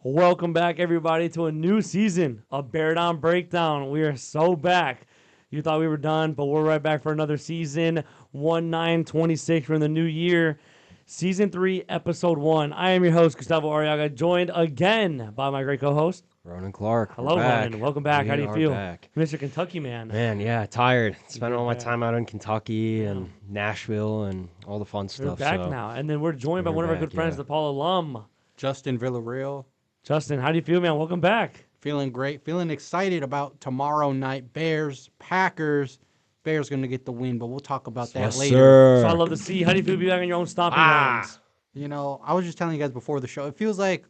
Welcome back, everybody, to a new season of Bear Down Breakdown. We are so back. You thought we were done, but we're right back for another season. 1/9/26. We're in the new year. Season 3, Episode 1. I am your host, Gustavo Arriaga, joined again by my great co-host, Ronan Clark. Hello, Ronan. Welcome back. How do you feel? Back. Mr. Kentucky man. Man, yeah, tired. Spent all my back. time out in Kentucky and Nashville and all the fun We're stuff. back so. now. And then we're joined by We're one of our back, good friends, yeah. the Paul alum. Justin Villarreal. Justin, how do you feel, man? Welcome back. Feeling great. Feeling excited about tomorrow night. Bears, Packers. Bears going to get the win, but we'll talk about that Yes, later. sir. So I love to see. How do you feel to be back on your own stomping grounds? You know, I was just telling you guys before the show, it feels like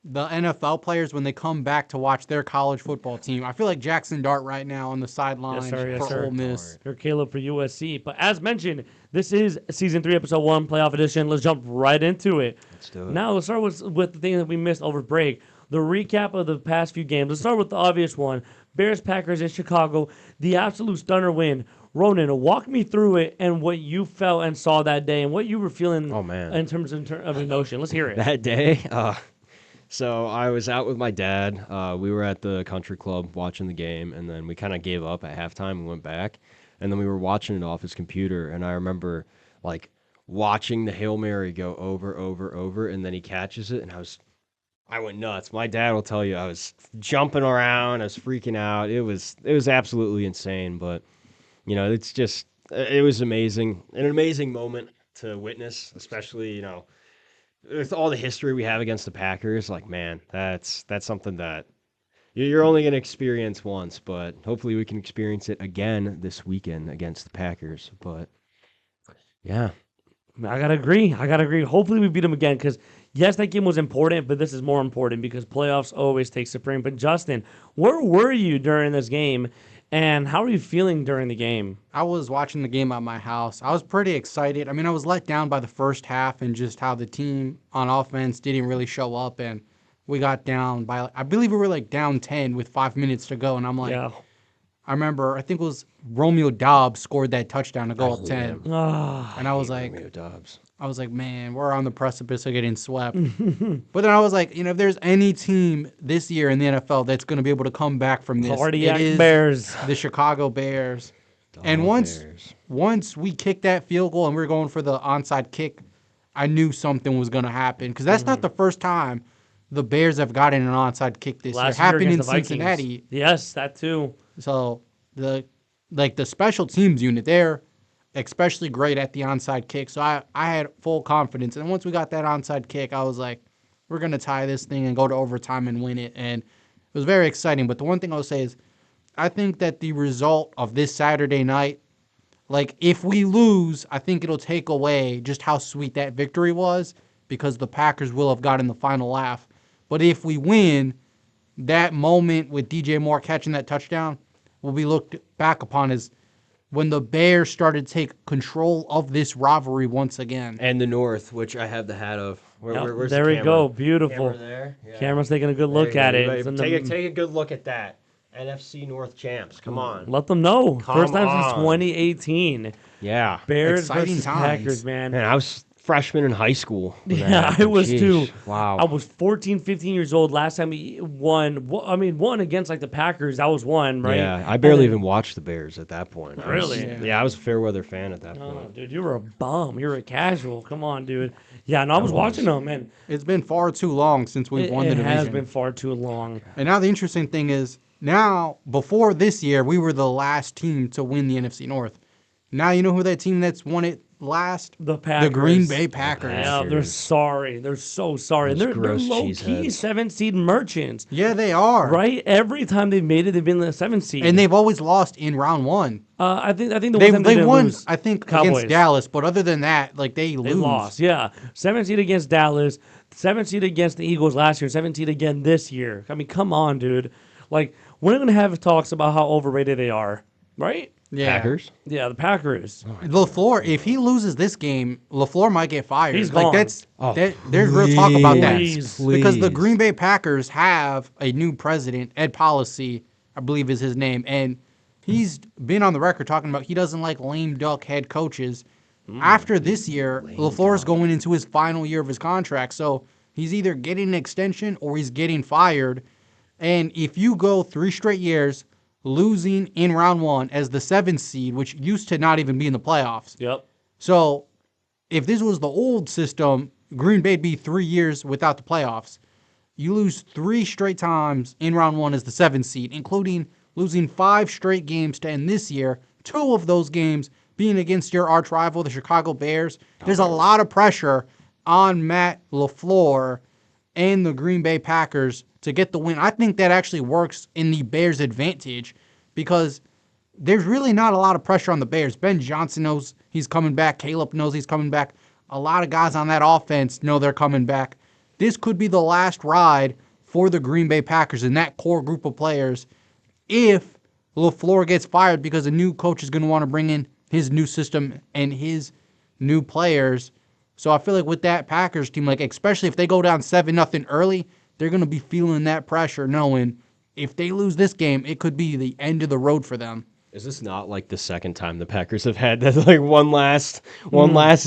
the NFL players, when they come back to watch their college football team, I feel like Jackson Dart right now on the sideline Yes, sir. Yes, for sir. Ole Miss. You're Caleb for USC. But as mentioned, this is Season 3, Episode 1, Playoff Edition. Let's jump right into it. Let's do it. Now, let's start with the thing that we missed over break, the recap of the past few games. Let's start with the obvious one, Bears-Packers in Chicago, the absolute stunner win. Ronan, walk me through it and what you felt and saw that day and what you were feeling in terms of emotion. Let's hear it. That day, so I was out with my dad. We were at the country club watching the game, and then we kind of gave up at halftime and went back. And then we were watching it off his computer, and I remember, like, watching the Hail Mary go over, and then he catches it, and I went nuts. My dad will tell you I was jumping around, I was freaking out. It was absolutely insane, but, you know, it was amazing. An amazing moment to witness, especially, you know, with all the history we have against the Packers. Like, man, that's something that you're only going to experience once, but hopefully we can experience it again this weekend against the Packers. But, yeah. I gotta agree. Hopefully we beat them again because, yes, that game was important, but this is more important because playoffs always take supreme. But, Justin, where were you during this game, and how are you feeling during the game? I was watching the game at my house. I was pretty excited. I mean, I was let down by the first half and just how the team on offense didn't really show up, and we got down by, I believe we were like down 10 with 5 minutes to go, and I'm like, Yeah. I remember, I think it was Romeo Doubs scored that touchdown to go up 10. Ah, And I was like, Romeo Doubs. man, we're on the precipice of getting swept. But then I was like, you know, if there's any team this year in the NFL that's going to be able to come back from this, Cardiac it is Bears. the Chicago Bears. And Bears. once we kicked that field goal and we were going for the onside kick, I knew something was going to happen because that's not the first time the Bears have gotten an onside kick this year. It happened in against the Vikings. Cincinnati. Yes, that too. So the special teams unit, they're especially great at the onside kick. So I had full confidence. And once we got that onside kick, I was like, we're going to tie this thing and go to overtime and win it. And it was very exciting. But the one thing I'll say is I think that the result of this Saturday night, like if we lose, I think it'll take away just how sweet that victory was because the Packers will have gotten the final laugh. But if we win, that moment with DJ Moore catching that touchdown will be looked back upon as when the Bears started to take control of this rivalry once again. And the North, which I have the hat of. Where's There the we camera? go. Beautiful. Camera there? Yeah. Camera's taking a good There look you at go. it. Everybody It's in the- Take a good look at that. NFC North champs. Come on. Let them know. Come First time since on. 2018. Yeah. Bears Exciting versus times. Packers, man. Man, I was freshman in high school. when that Yeah, I happened. was Jeez. too. Wow. I was 14, 15 years old last time we won. Won against like the Packers. That was one, right? Yeah, I barely And then- even watched the Bears at that point. Really? Yeah, I was a fair weather fan at that Oh, point. dude, you were a bum. You were a casual. Come on, dude. Yeah, no, I was watching them, and It's been far too long since we've won the it division. has been far too long. And now the interesting thing is, now, before this year, we were the last team to win the NFC North. Now you know who that team that's won it last? The Packers. The Green Bay Packers. Yeah, they're Packers. sorry. They're so sorry. And Those they're gross low-key cheeseheads. 7-seed merchants, Yeah, they are. right? Every time they've made it, they've been the 7th seed. And they've always lost in round one. I think the They, one time they didn't won, lose, I think, Cowboys. against Dallas, but other than that, like they lose. They lost, yeah. 7th seed against Dallas, 7th seed against the Eagles last year, 7th seed again this year. I mean, come on, dude. Like, we're going to have talks about how overrated they are, right? Yeah. Packers? Yeah, the Packers. LaFleur, if he loses this game, LaFleur might get fired. He's like gone. that's Oh, there's real talk about that. Please. Because the Please. Green Bay Packers have a new president, Ed Policy, I believe is his name, and he's been on the record talking about he doesn't like lame duck head coaches. After this year, LaFleur's going into his final year of his contract, so He's either getting an extension or he's getting fired. And if you go 3 straight years losing in round 1 as the 7th seed, which used to not even be in the playoffs. Yep. So if this was the old system, Green Bay'd be 3 years without the playoffs. You lose 3 straight times in round 1 as the 7th seed, including losing 5 straight games to end this year, 2 of those games being against your arch rival, the Chicago Bears. There's a lot of pressure on Matt LaFleur and the Green Bay Packers to get the win. I think that actually works in the Bears' advantage because there's really not a lot of pressure on the Bears. Ben Johnson knows he's coming back. Caleb knows he's coming back. A lot of guys on that offense know they're coming back. This could be the last ride for the Green Bay Packers and that core group of players if LaFleur gets fired because a new coach is going to want to bring in his new system and his new players. So I feel like with that Packers team, like especially if they go down 7-0 early, they're going to be feeling that pressure knowing if they lose this game, it could be the end of the road for them. Is this not like the second time the Packers have had that like one last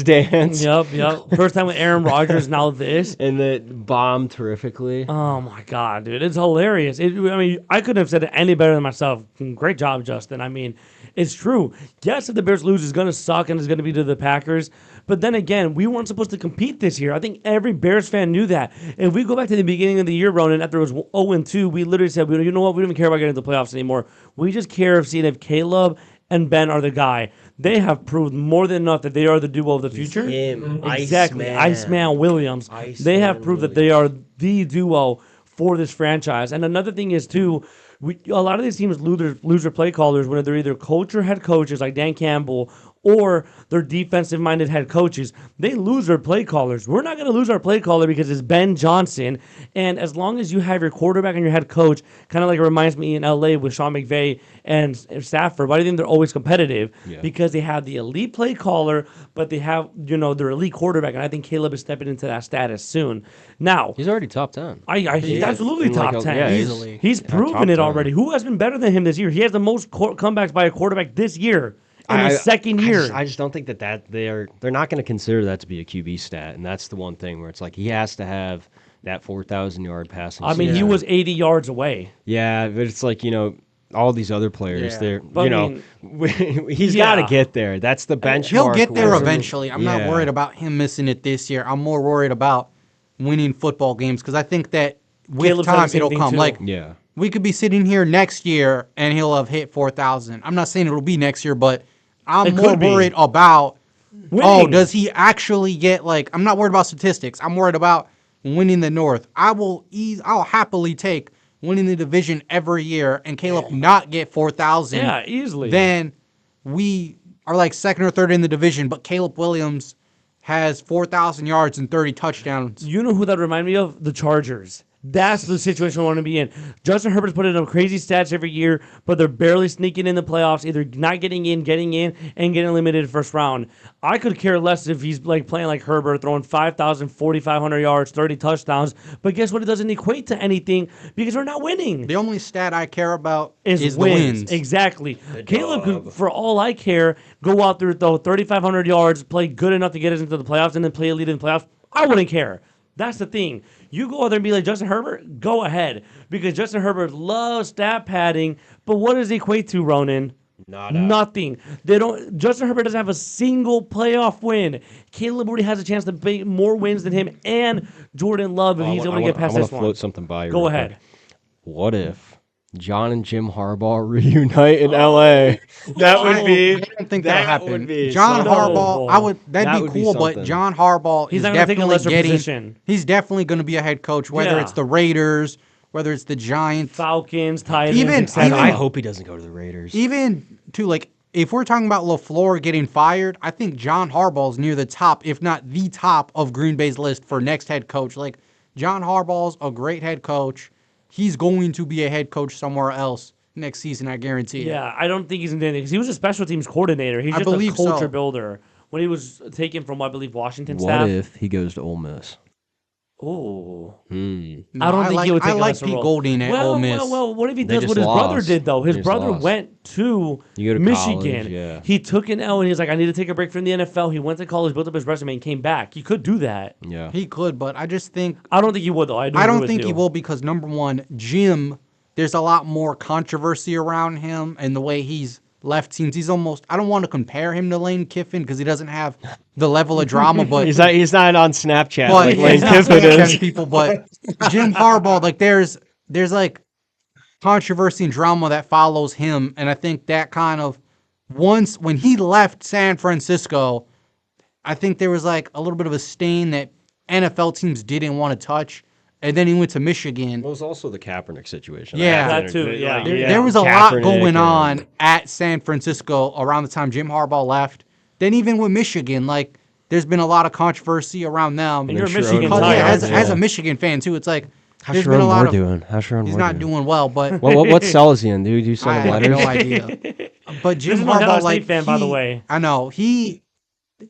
dance? Yep. First time with Aaron Rodgers, now this. And that bombed terrifically. Oh my God, dude. It's hilarious. I couldn't have said it any better than myself. Great job, Justin. I mean, it's true. Yes, if the Bears lose, it's going to suck and it's going to be to the Packers. But then again, we weren't supposed to compete this year. I think every Bears fan knew that. If we go back to the beginning of the year, Ronan, after it was 0-2, we literally said, you know what? We don't even care about getting to the playoffs anymore. We just care of seeing if Caleb and Ben are the guy. They have proved more than enough that they are the duo of the future. Him. Exactly. Iceman Williams. They have proved that they are the duo for this franchise. And another thing is, too, a lot of these teams lose their play callers when they're either coach or head coaches like Dan Campbell or they're defensive-minded head coaches. They lose their play callers. We're not going to lose our play caller because it's Ben Johnson. And as long as you have your quarterback and your head coach, kind of like it reminds me in L.A. with Sean McVay and Stafford, but I think they're always competitive because they have the elite play caller, but they have, their elite quarterback. And I think Caleb is stepping into that status soon. Now, he's already top 10. He's absolutely top 10. Easily. He's proven it already. Who has been better than him this year? He has the most comebacks by a quarterback this year. In his second year. I just don't think that they're not going to consider that to be a QB stat, and that's the one thing where it's like he has to have that 4,000-yard passing. I mean, he was 80 yards away. Yeah, but it's like all these other players. They're he's Yeah. got to get there. That's the benchmark. He'll get there where- eventually. I'm not worried about him missing it this year. I'm more worried about winning football games because I think that with Caleb said the time same it'll thing come. too. Like Yeah. we could be sitting here next year and he'll have hit 4,000. I'm not saying it'll be next year, but I'm It more could be. worried about Winning. does he actually get I'm not worried about statistics. I'm worried about winning the North. I'll happily take winning the division every year and Caleb not get 4,000. Yeah, easily. Then we are like second or third in the division, but Caleb Williams has 4,000 yards and 30 touchdowns. You know who that remind me of? The Chargers. That's the situation we want to be in. Justin Herbert's putting up crazy stats every year, but they're barely sneaking in the playoffs, either not getting in, and getting eliminated first round. I could care less if he's playing like Herbert, throwing 5,000, 4,500 yards, 30 touchdowns. But guess what? It doesn't equate to anything because we're not winning. The only stat I care about is the wins. wins. Exactly. Caleb could, for all I care, go out there, throw 3,500 yards, play good enough to get us into the playoffs, and then play elite in the playoffs. I wouldn't care. That's the thing. You go out there and be like Justin Herbert, go ahead. Because Justin Herbert loves stat padding, but what does it equate to, Ronan? Nothing. Justin Herbert doesn't have a single playoff win. Caleb already has a chance to make more wins than him and Jordan Love if he's able to get past this I one. want to float something by you. Go real ahead. quick. What if John and Jim Harbaugh reunite in L.A.? That would be. I don't think that'll happen. would be John something. Harbaugh, That that'd would be be cool, but something. John Harbaugh He's is not going to take a definitely lesser getting. position. He's definitely going to be a head coach, whether Yeah. it's the Raiders, whether it's the Giants, Falcons, Titans, Even- etc. I hope he doesn't go to the Raiders. even to if we're talking about LaFleur getting fired, I think John Harbaugh's near the top, if not the top, of Green Bay's list for next head coach. John Harbaugh's a great head coach. He's going to be a head coach somewhere else next season, I guarantee it. Yeah, I don't think he's in anything because he was a special teams coordinator. He's I just a believe culture so. builder. When he was taken from, I believe, Washington What staff. if he goes to Ole Miss? Oh. Hmm. I don't think he would take I a like lesser Pete role. Golding at Ole Miss. Well, what if he They does what just his brother lost. did, though? His They just brother lost. went to You go to Michigan. college, yeah. He took an L and he was like, I need to take a break from the NFL. He went to college, built up his resume, and came back. He could do that. Yeah. He could, but I just think I don't think he would, though. I don't agree think with he you. will because number one, Jim, there's a lot more controversy around him and the way he's left teams. He's almost. I don't want to compare him to Lane Kiffin because he doesn't have the level of drama, but He's not on Snapchat but like Lane he's not Kiffin is. Snapchatting people. But Jim Harbaugh, like there's like controversy and drama that follows him, and I think that kind of once when he left San Francisco, I think there was like a little bit of a stain that NFL teams didn't want to touch, and then he went to Michigan. Well, it was also the Kaepernick situation. Yeah. That too, yeah. There was a lot Kaepernick going and- on at San Francisco around the time Jim Harbaugh left. Then even with Michigan, like there's been a lot of controversy around them. And you're a Sharon Michigan Moore, tiger. Yeah, aren't as you? a Michigan fan too, it's like How's there's Sharon been a lot Moore of doing? How's Sharon he's Moore not doing well, but What cell is he in? Do you send I him have letters? no idea. But Jim This is my Ohio Harbaugh, State like fan, by the way. I know he,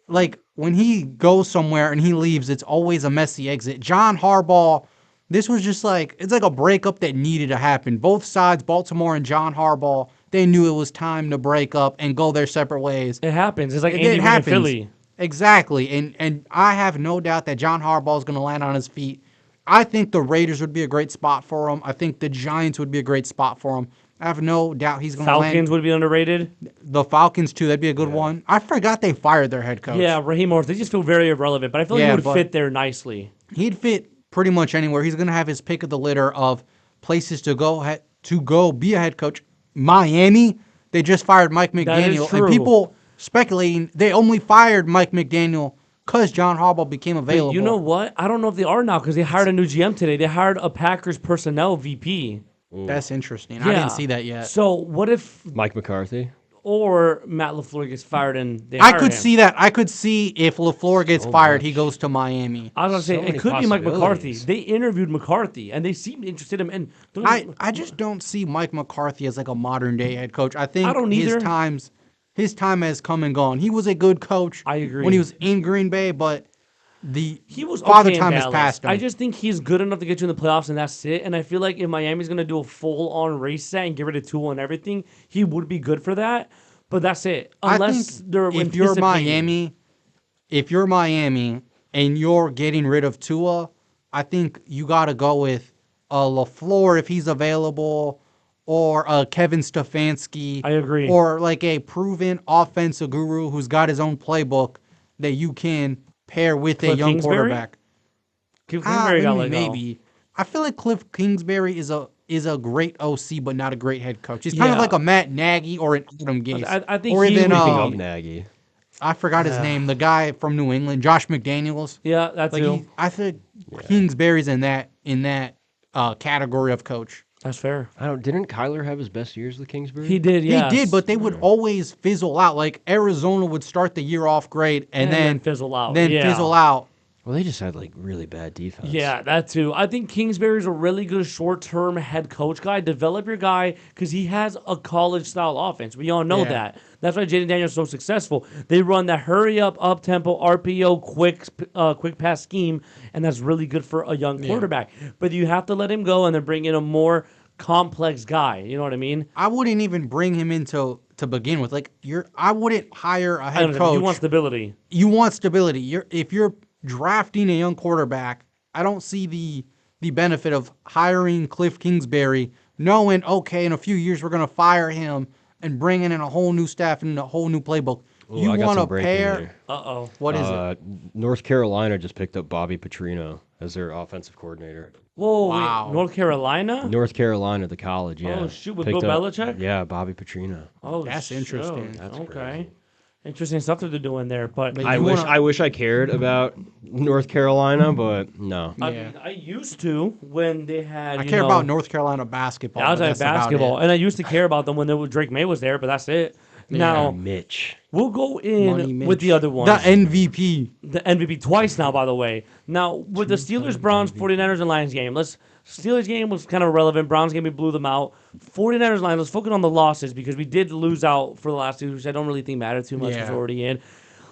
like when he goes somewhere and he leaves, it's always a messy exit. John Harbaugh, this was just like it's like a breakup that needed to happen. Both sides, Baltimore and John Harbaugh, they knew it was time to break up and go their separate ways. It happens. It's like It Andy Reid in happens. Philly. Exactly, and I have no doubt that John Harbaugh is going to land on his feet. I think the Raiders would be a great spot for him. I think the Giants would be a great spot for him. I have no doubt he's going to land. Falcons would be underrated. The Falcons too. That'd be a good one. I forgot they fired their head coach. Yeah, Raheem Morris. They just feel very irrelevant, but I feel like Yeah, he would but- fit there nicely. He'd fit pretty much anywhere. He's going to have his pick of the litter of places to go be a head coach. Miami, they just fired Mike That is McDaniel, true. and people speculating they only fired Mike McDaniel because John Harbaugh became available. You know what? I don't know if they are now because they hired a new GM today. They hired a Packers personnel VP. That's interesting. I didn't see that yet. So what if Mike McCarthy. or Matt LaFleur gets fired and they I hire could him? see that. I could see if LaFleur gets fired, he goes to Miami. I was gonna So say many it could be Mike McCarthy. possibilities. They interviewed McCarthy and they seemed interested in him. And I just don't see Mike McCarthy as like a modern day head coach. I think I don't either. his time has come and gone. He was a good coach. I agree. when he was in Green Bay, but he was father okay in time has Dallas. passed him. I just think he's good enough to get you in the playoffs and that's it. And I feel like if Miami's gonna do a full on race set and get rid of Tua and everything, he would be good for that. But that's it. I Unless think they're if you're anticipating- Miami and you're getting rid of Tua, I think you got to go with LaFleur if he's available, or Kevin Stefanski. I agree. Or like a proven offensive guru who's got his own playbook that you can pair with a Cliff young Kingsbury? quarterback. Kingsbury got let go. Maybe. I feel like Cliff Kingsbury is a great OC, but not a great head coach. He's kind of Yeah. like a Matt Nagy or an Adam Gase. I think or he even would be Speaking Um, of Nagy. I forgot his name. The guy from New England, Josh McDaniels. Yeah, that's Like too. I think Kingsbury's in that category of coach. That's fair. Didn't Kyler have his best years with Kingsbury? He did, yeah. They did, but they would always fizzle out. Like Arizona would start the year off great and then fizzle out. Then Yeah. fizzle out. Well, they just had like really bad defense. Yeah, that too. I think Kingsbury's a really good short-term head coach guy. Develop your guy because he has a college-style offense. We all know Yeah. that. That's why Jaden Daniels is so successful. They run the hurry-up, up-tempo, RPO, quick pass scheme, and that's really good for a young quarterback. But you have to let him go and then bring in a more complex guy. You know what I mean? I wouldn't even bring him into to begin with. Like I wouldn't hire a I head don't know. coach. You want stability. You want stability. If you're drafting a young quarterback, I don't see the benefit of hiring Cliff Kingsbury, knowing okay, in a few years we're gonna fire him and bringing in a whole new staff and a whole new playbook. Ooh, You I got want some to breaking pair. here. Uh-oh. What is it? North Carolina just picked up Bobby Petrino as their offensive coordinator. Whoa, Wow. wait, North Carolina? North Carolina, the college, yeah. Oh, shoot, with Picked Bill up- Belichick? Yeah, Bobby Petrino. Oh, That's shoot. interesting. That's okay. crazy. Interesting stuff that they're doing there. But But I you wish wanna- I wish I cared about North Carolina, but no. I Yeah. mean, I used to when they had. I you care know, about North Carolina basketball. Yeah, I was but at that's about basketball, it. and I used to care about them when Drake May was there, but that's it. Now Mitch. we'll go Money in Mitch. with the other ones. The MVP. The MVP twice now, by the way. Now with the Steelers, Browns, 49ers, and Lions game. Steelers game was kind of irrelevant. Browns game, we blew them out. 49ers, Lions, let's focus on the losses because we did lose out for the last two, which I don't really think matter too much because Yeah. we're already in.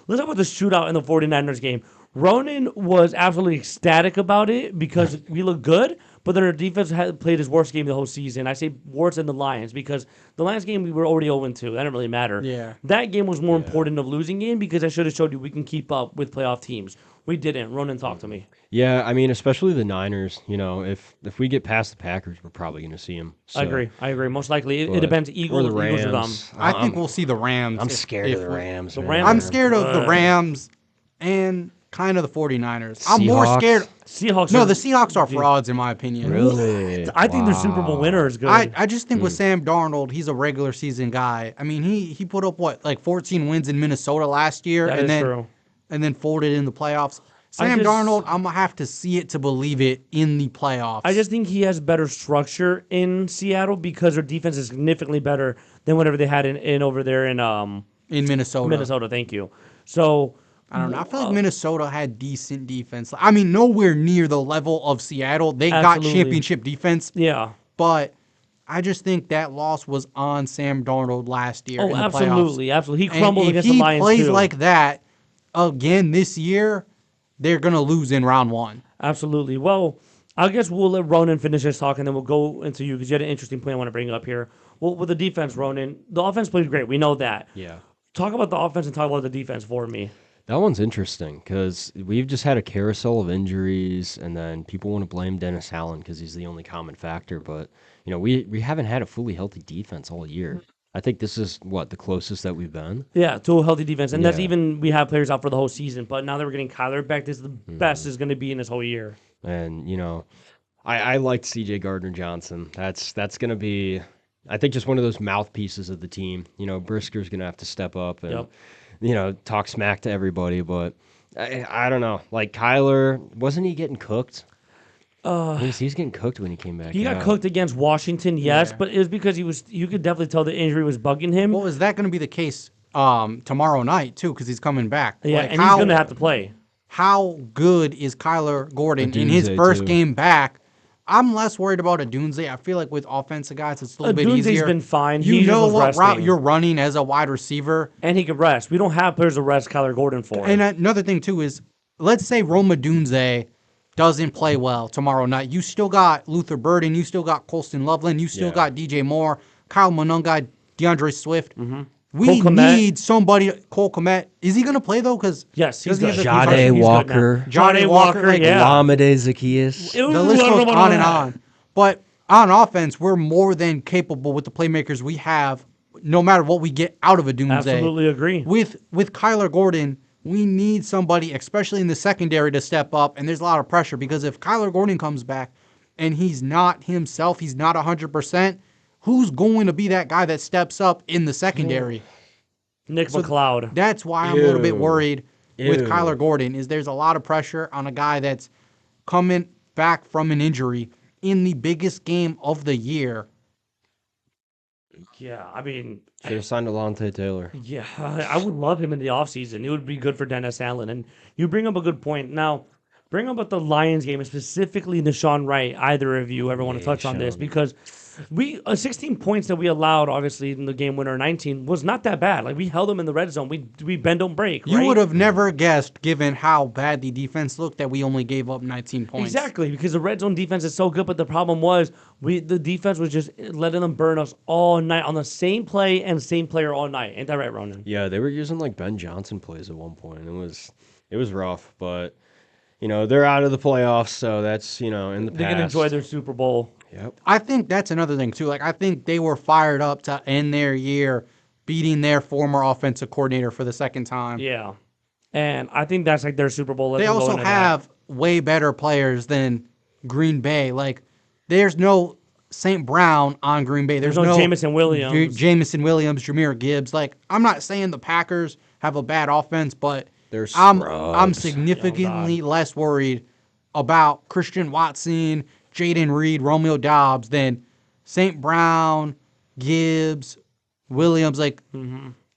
Let's talk about the shootout in the 49ers game. Ronan was absolutely ecstatic about it because we look good, but then our defense had played his worst game the whole season. I say worse than the Lions because the Lions game we were already 0-2. That didn't really matter. Yeah. That game was more important of losing game because I should have showed you we can keep up with playoff teams. We didn't. Ronan talked to me. Yeah, I mean, especially the Niners. If we get past the Packers, we're probably going to see them. So. I agree. Most likely, it depends. Or Eagles, the Rams. Eagles are dumb. I think we'll see the Rams. I'm scared of the Rams. The man. Rams I'm are scared of the good. Rams and kind of the 49ers. I'm more Seahawks? scared. Seahawks. No, are, the Seahawks are frauds in my opinion. Really? I think their Super Bowl winner is good. I just think with Sam Darnold, he's a regular season guy. I mean, he put up like 14 wins in Minnesota last year, That and is true. then folded in the playoffs. Sam Darnold, I'm gonna have to see it to believe it in the playoffs. I just think he has better structure in Seattle because their defense is significantly better than whatever they had in over there in Minnesota. Minnesota. Thank you. So I don't know. I feel like Minnesota had decent defense. I mean, nowhere near the level of Seattle. They got Absolutely. championship defense, yeah. but I just think that loss was on Sam Darnold last year. Oh, in the absolutely, playoffs. absolutely. He And crumbled if against he the Lions plays too. like that again this year, they're gonna lose in round one. Absolutely. Well, I guess we'll let Ronan finish his talk, and then we'll go into you because you had an interesting point I want to bring up here. Well, with the defense, Ronan, the offense played great. We know that. Yeah. Talk about the offense and talk about the defense for me. That one's interesting because we've just had a carousel of injuries, and then people want to blame Dennis Allen because he's the only common factor. But we haven't had a fully healthy defense all year. I think this is the closest that we've been. Yeah, to a healthy defense. And that's Yeah. even we have players out for the whole season. But now that we're getting Kyler back, this is the best is going to be in this whole year. And I liked C.J. Gardner Johnson. That's going to be, I think, just one of those mouthpieces of the team. Brisker's going to have to step up and talk smack to everybody. But I don't know. Like Kyler, wasn't he getting cooked? He's getting cooked when he came back. He got out. cooked against Washington, yes, Yeah. but it was because you could definitely tell the injury was bugging him. Well, is that going to be the case tomorrow night too? Because he's coming back. Yeah, Like, and he's going to have to play. How good is Kyler Gordon in his Odunze, first too. game back? I'm less worried about Odunze. I feel like with offensive guys, it's a little bit Odunze's easier. been fine. You He just know was what route resting. you're running as a wide receiver. And he could rest. We don't have players to rest Kyler Gordon for. And another thing too is, let's say Rome Odunze doesn't play well tomorrow night. You still got Luther Burden. You still got Colston Loveland. You still got DJ Moore, Kyle Monunga, DeAndre Swift. Mm-hmm. We Cole Kmet. need somebody. Cole Komet. Is he going to play though? Because Yes, he's doesn't he good. have the- Jade He's good now. Walker. Jade Walker, like, yeah. Lamade Zacchaeus. It was- The list goes on and Yeah. on. But on offense, we're more than capable with the playmakers we have, no matter what we get out of Odunze. Absolutely agree. With Kyler Gordon, we need somebody, especially in the secondary, to step up. And there's a lot of pressure because if Kyler Gordon comes back and he's not himself, he's not 100%, who's going to be that guy that steps up in the secondary? Nick McLeod. That's why I'm a little bit worried with Ew. Kyler Gordon. Is there's a lot of pressure on a guy that's coming back from an injury in the biggest game of the year. Yeah, I mean, Should have signed Alontae Taylor. yeah, I would love him in the offseason. It would be good for Dennis Allen. And you bring up a good point. Now, bring up the Lions game, and specifically Deshaun Wright. Either of you ever want to Yeah, touch on this? Sean. Because 16 points that we allowed, obviously, in the game winner 19 was not that bad. Like, we held them in the red zone. We bend, don't break, You right? would have never guessed, given how bad the defense looked, that we only gave up 19 points. Exactly, because the red zone defense is so good, but the problem was the defense was just letting them burn us all night on the same play and same player all night. Ain't that right, Ronan? Yeah, they were using like Ben Johnson plays at one point. It was rough, but they're out of the playoffs, so that's in the past. They can enjoy their Super Bowl. Yep. I think that's another thing, too. Like, I think they were fired up to end their year beating their former offensive coordinator for the second time. Yeah, and I think that's like their Super Bowl. Let They them go also into that. have way better players than Green Bay. Like, there's no St. Brown on Green Bay. There's no Jameson Williams. Jameson Williams, Jameer Gibbs. Like, I'm not saying the Packers have a bad offense, but They're I'm scrubs. significantly less worried about Christian Watson, Jaden Reed, Romeo Dobbs than St. Brown, Gibbs, Williams. Like,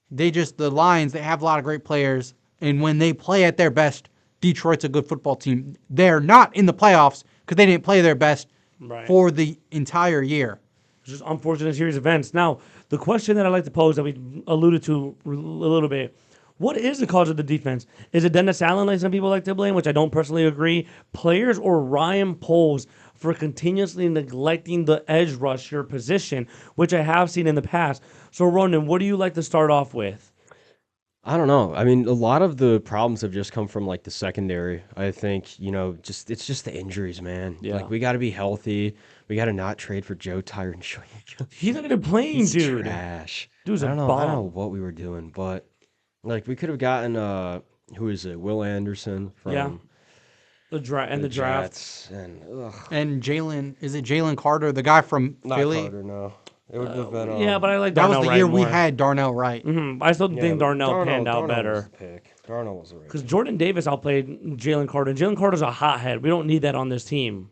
the Lions, they have a lot of great players. And when they play at their best, Detroit's a good football team. They're not in the playoffs because they didn't play their best Right. for the entire year. It's just unfortunate series of events. Now, the question that I'd like to pose that we alluded to a little bit, What is the cause of the defense? Is it Dennis Allen, like some people like to blame, which I don't personally agree? Players or Ryan Poles for continuously neglecting the edge rusher position, which I have seen in the past. So, Ronan, what do you like to start off with? I don't know. I mean, a lot of the problems have just come from like the secondary. I think, just it's just the injuries, man. Yeah. Like we got to be healthy. We got to not trade for Joe Tyron. He's not even playing, He's dude. trash. Dude's I a don't know. I don't know bum. what we were doing, but like we could have gotten who is it? Will Anderson from Yeah. The the draft. Jets, and And is it Jalen Carter, the guy from not Philly? Carter. No, it would have been. Yeah, but I like That was Darnell the Wright year we more. had Darnell Wright. I still yeah, think but Darnell panned out Darnell was better. the pick. Darnell was the right. Because Jordan Davis outplayed Jalen Carter. Jalen Carter's a hothead. We don't need that on this team,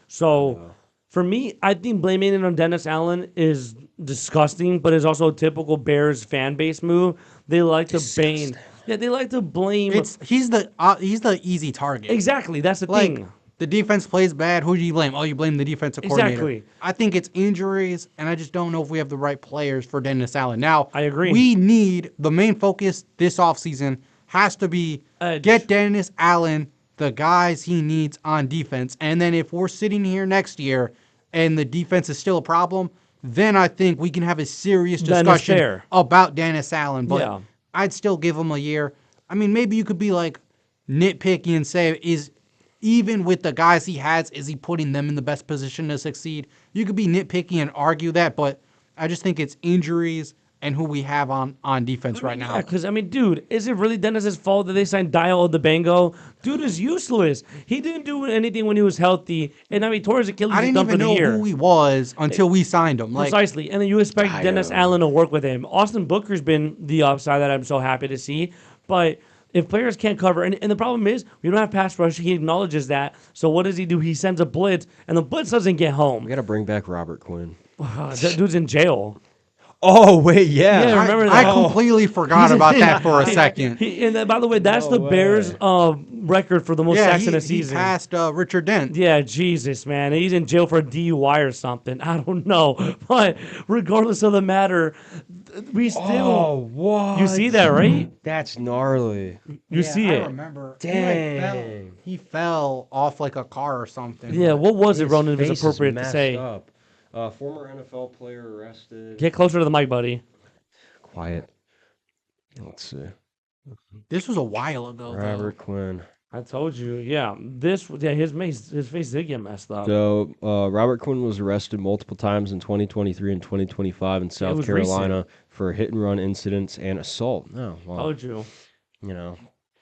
So for me, I think blaming it on Dennis Allen is disgusting, but it's also a typical Bears fan base move. They like to blame. Yeah, they like to blame. He's the easy target. Exactly. That's the Like thing. the defense plays bad. Who do you blame? Oh, you blame the defensive coordinator. Exactly. I think it's injuries, and I just don't know if we have the right players for Dennis Allen. Now, I agree. We need the main focus this offseason has to be Edge. get Dennis Allen the guys he needs on defense. And then if we're sitting here next year and the defense is still a problem, then I think we can have a serious Then it's discussion fair. about Dennis Allen. But Yeah. I'd still give him a year. I mean, maybe you could be like nitpicky and say, even with the guys he has, is he putting them in the best position to succeed? You could be nitpicky and argue that, but I just think it's injuries and who we have on defense right now. Yeah, because, dude, is it really Dennis's fault that they signed Dial Odebango? Dude is useless. He didn't do anything when he was healthy. And, tore his Achilles I didn't done for even the know year. who he was until we signed him. Like, Precisely. And then you expect Dio. Dennis Allen to work with him. Austin Booker's been the upside that I'm so happy to see. But if players can't cover, and the problem is we don't have pass rush, he acknowledges that. So what does he do? He sends a blitz, and the blitz doesn't get home. We got to bring back Robert Quinn. That dude's in jail. Oh wait, yeah. Yeah, remember I that? completely forgot about that for a second. And by the way, that's the way. Bears' record for the most sacks in a he season. passed Richard Dent. Yeah, Jesus, man. He's in jail for a DUI or something. I don't know. But regardless of the matter, we still. Oh, what? You see that, right? That's gnarly. You see I it. remember. Dang. He fell off like a car or something. Yeah, what was it, His Ronan, if face it's is appropriate to messed say? up. Former NFL player arrested. Get closer to the mic, buddy. Quiet. Let's see. This was a while ago. Robert Quinn. I told you. Yeah, his face did get messed up. So Robert Quinn was arrested multiple times in 2023 and 2025 in South was Carolina for hit and run incidents and assault. Oh, well, Told you. you know.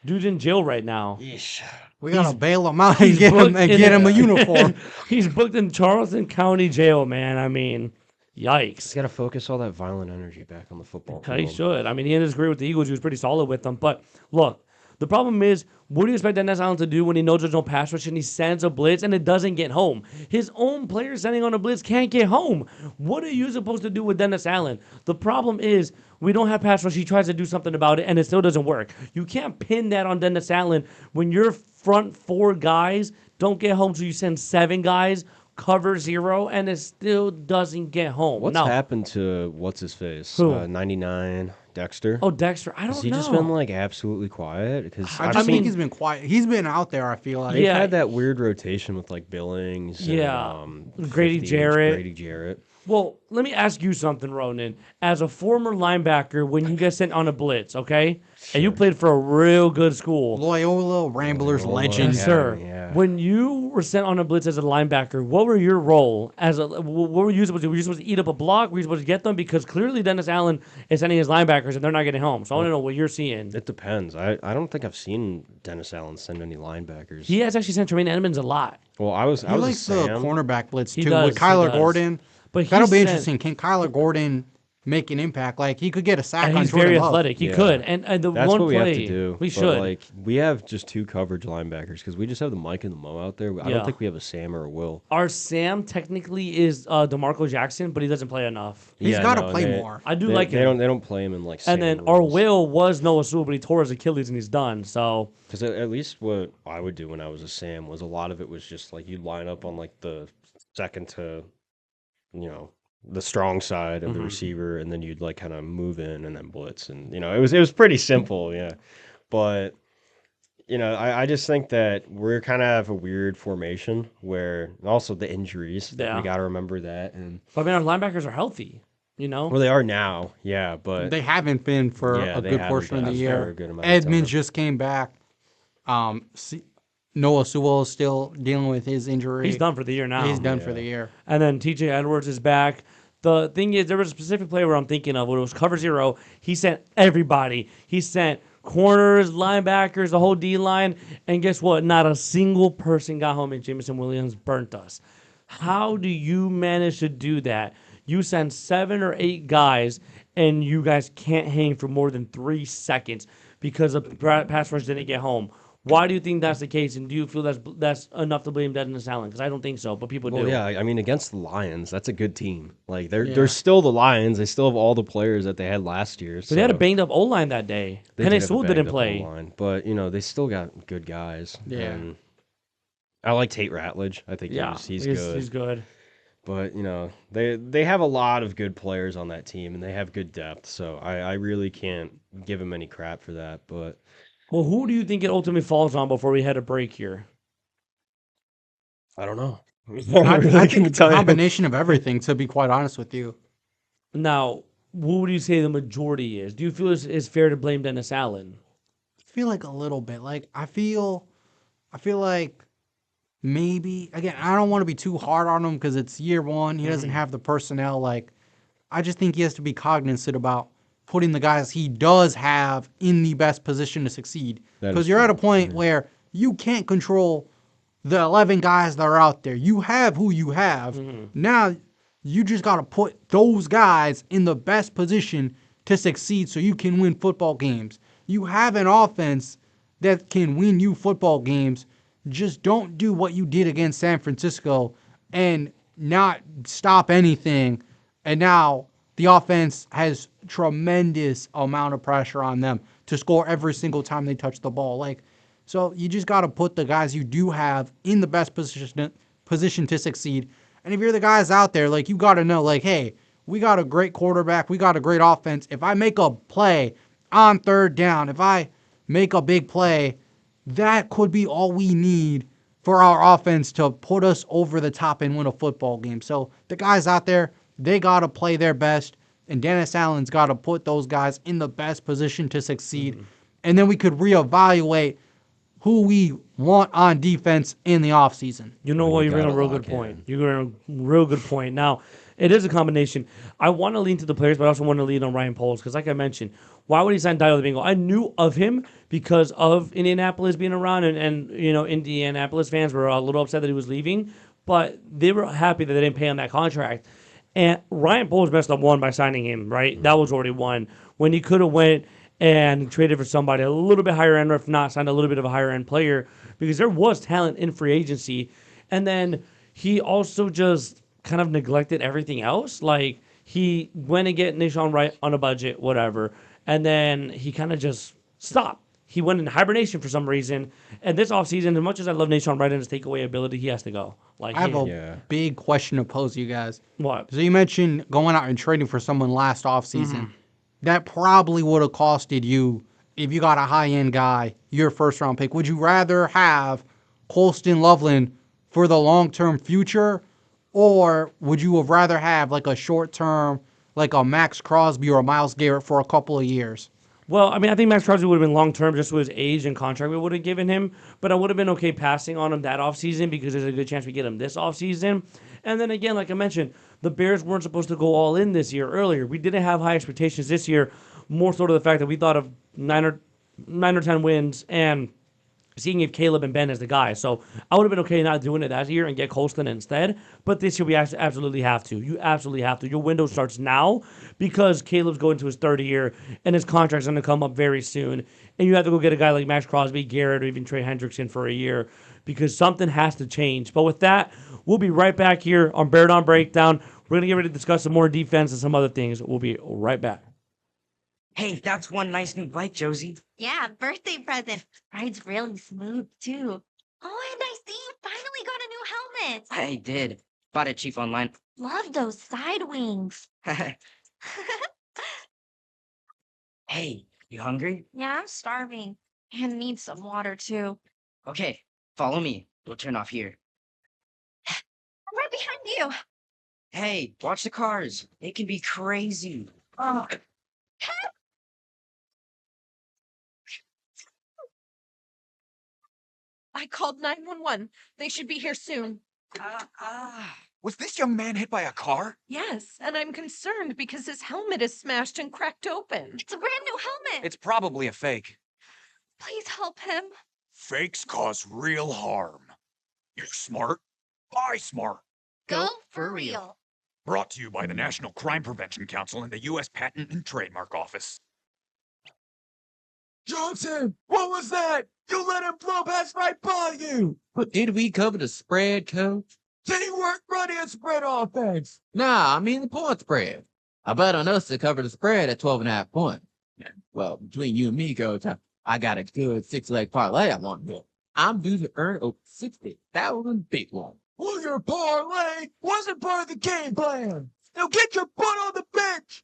Dude's in jail right now. We gotta bail him out and get booked in him a the- uniform. He's booked in Charleston County Jail, man. Yikes. He's got to focus all that violent energy back on the football He field. should. He ended his career with the Eagles. He was pretty solid with them. But look, the problem is, what do you expect Dennis Allen to do when he knows there's no pass rush and he sends a blitz and it doesn't get home? His own player sending on a blitz can't get home. What are you supposed to do with Dennis Allen? The problem is, we don't have pass rush. He tries to do something about it and it still doesn't work. You can't pin that on Dennis Allen when your front four guys don't get home, so you send 7 guys, cover 0, and it still doesn't get home. What's No. happened to what's his face? Who? 99 Dexter. Oh, Dexter, I don't Has he know. just been like absolutely quiet? Because I just think he's been quiet. He's been out there, I feel like. they've Yeah. had that weird rotation with like Billings. Yeah. And, Grady 50, Jarrett. Grady Jarrett. Well, let me ask you something, Ronan. As a former linebacker, when you get sent on a blitz, okay, and you played for a real good school, Loyola, Ramblers, Loyola, legend. yes, sir. yeah. When you were sent on a blitz as a linebacker, what were your role what were you supposed to do? Were you supposed to eat up a block? Were you supposed to get them? Because clearly Dennis Allen is sending his linebackers and they're not getting home. So I want to know what you're seeing. It depends. I don't think I've seen Dennis Allen send any linebackers. He has actually sent Tremaine Edmonds a lot. Well, I was He a likes the Sam. cornerback blitz He too does, with he Kyler does. Gordon. But That'll he be sent- interesting. Can Kyler Gordon make an impact? Like he could get a sack And on he's Jordan very Love. athletic. He Yeah. could. And the That's one what we play have to do. we But, should. like, we have just 2 coverage linebackers because we just have the Mike and the Mo out there. I Yeah. don't think we have a Sam or a Will. Our Sam technically is DeMarco Jackson, but he doesn't play enough. He's Yeah, got to no, play they- more. I do They, like they him. don't. They don't play him in like. And then our Will was Noah Sewell, but he tore his Achilles and he's done. So Because at least what I would do when I was a Sam was a lot of it was just like you'd line up on like the second to, the strong side of the Mhm. receiver, and then you'd like kind of move in and then blitz, and it was pretty simple, yeah. But I just think that we're kind of have a weird formation where also the injuries, we Yeah. got to remember that. And But I mean, our linebackers are healthy, you know? well, they are now, yeah, but They haven't been for yeah, a they good haven't portion of the been for year. a good amount of Edmonds time. just came back. Noah Sewell is still dealing with his injury. He's done for the year now. He's done for Yeah. the year. And then TJ Edwards is back. The thing is, there was a specific play where I'm thinking of when it was cover zero. He sent everybody. He sent corners, linebackers, the whole D line. And guess what? Not a single person got home, and Jameson Williams burnt us. How do you manage to do that? You send 7 or 8 guys, and you guys can't hang for more than 3 seconds because the pass rush didn't get home. Why do you think that's the case? And do you feel that's enough to blame Dennis Allen? Because I don't think so, but people Well, do. yeah, I mean, against the Lions, that's a good team. Like they're Yeah. they're still the Lions. They still have all the players that they had last year. But they had a so banged up O line that day. they Penny did have a Sewell didn't banged-up play. O-line, but they still got good guys. Yeah. And I like Tate Ratledge. I think Yeah, he's good. He's good. But they have a lot of good players on that team, and they have good depth. So I really can't give them any crap for that. But Well, who do you think it ultimately falls on before we head a break here? I don't know. I think it's a combination of everything, to be quite honest with you. Now, who would you say the majority is? Do you feel it's fair to blame Dennis Allen? I feel like a little bit. Like I feel like maybe again, I don't want to be too hard on him because it's year one. He doesn't have the personnel. Like I just think he has to be cognizant about putting the guys he does have in the best position to succeed. That Because is you're at a true, point yeah. where you can't control the 11 guys that are out there. You have who you have. Now you just got to put those guys in the best position to succeed so you can win football games. You have an offense that can win you football games. Just don't do what you did against San Francisco and not stop anything. And now the offense has tremendous amount of pressure on them to score every single time they touch the ball. So you just got to put the guys you do have in the best position to succeed. And if you're the guys out there, you got to know, hey, we got a great quarterback. We got a great offense. If I make a play on third down, if I make a big play, that could be all we need for our offense to put us over the top and win a football game. So the guys out there, they got to play their best. And Dennis Allen's got to put those guys in the best position to succeed. And then we could reevaluate who we want on defense in the offseason. You know Well, what? you You bring a gotta real lock good point. in. You bring a real good point. Now, it is a combination. I want to lean to the players, but I also want to lean on Ryan Poles because, like I mentioned, why would he sign Dio the Bengal? I knew of him because of Indianapolis being around, and Indianapolis fans were a little upset that he was leaving, but they were happy that they didn't pay him that contract. And Ryan Poles messed up one by signing him, right? That was already one. When he could have went and traded for somebody a little bit higher end, or if not, signed a little bit of a higher end player, because there was talent in free agency. And then he also just kind of neglected everything else. Like he went and get Nashon Wright on a budget, whatever, and then he kind of just stopped. He went in hibernation for some reason. And this offseason, as much as I love Nashon Wright and his takeaway ability, he has to go. Like I have a Yeah. big question to pose you guys. what? So you mentioned going out and trading for someone last offseason. That probably would have costed you, if you got a high-end guy, your first-round pick. Would you rather have Colston Loveland for the long-term future, or would you have rather have a short-term, like a Max Crosby or a Myles Garrett for a couple of years? Well, I mean, I think Max Crosby would have been long term just with his age and contract we would have given him. But I would have been okay passing on him that offseason because there's a good chance we get him this offseason. And then again, like I mentioned, the Bears weren't supposed to go all in this year earlier. We didn't have high expectations this year, more so to the fact that we thought of 9 or 10 wins and seeing if Caleb and Ben is the guy. So I would have been okay not doing it that year and get Colston instead. But this year we absolutely have to. You absolutely have to. Your window starts now because Caleb's going to his third year and his contract's going to come up very soon. And you have to go get a guy like Max Crosby, Garrett, or even Trey Hendrickson for a year because something has to change. But with that, we'll be right back here on Bear Down Breakdown. We're going to get ready to discuss some more defense and some other things. We'll be right back. Hey, that's one nice new bike, Josie. Yeah, birthday present. Rides really smooth too. Oh, and I see you finally got a new helmet. I did. Bought it cheap online. Love those side wings. Hey, you hungry? Yeah, I'm starving. And need some water too. Okay, follow me. We'll turn off here. I'm right behind you. Hey, watch the cars. They can be crazy. Oh, I called 911. They should be here soon. Was this young man hit by a car? Yes, and I'm concerned because his helmet is smashed and cracked open. It's a brand new helmet. It's probably a fake. Please help him. Fakes cause real harm. You're smart. Buy smart. Go for real. Brought to you by the National Crime Prevention Council and the U.S. Patent and Trademark Office. Johnson, what was that? You let him blow past right by you. But did we cover the spread, coach? Said he weren't running a spread offense. Nah, I mean the point spread. I bet on us to cover the spread at 12.5 points. Well, between you and me, coach, I got a good 6-leg parlay I want to do. I'm due to earn over 60,000 big one. Well, your parlay wasn't part of the game plan. Now get your butt on the bench.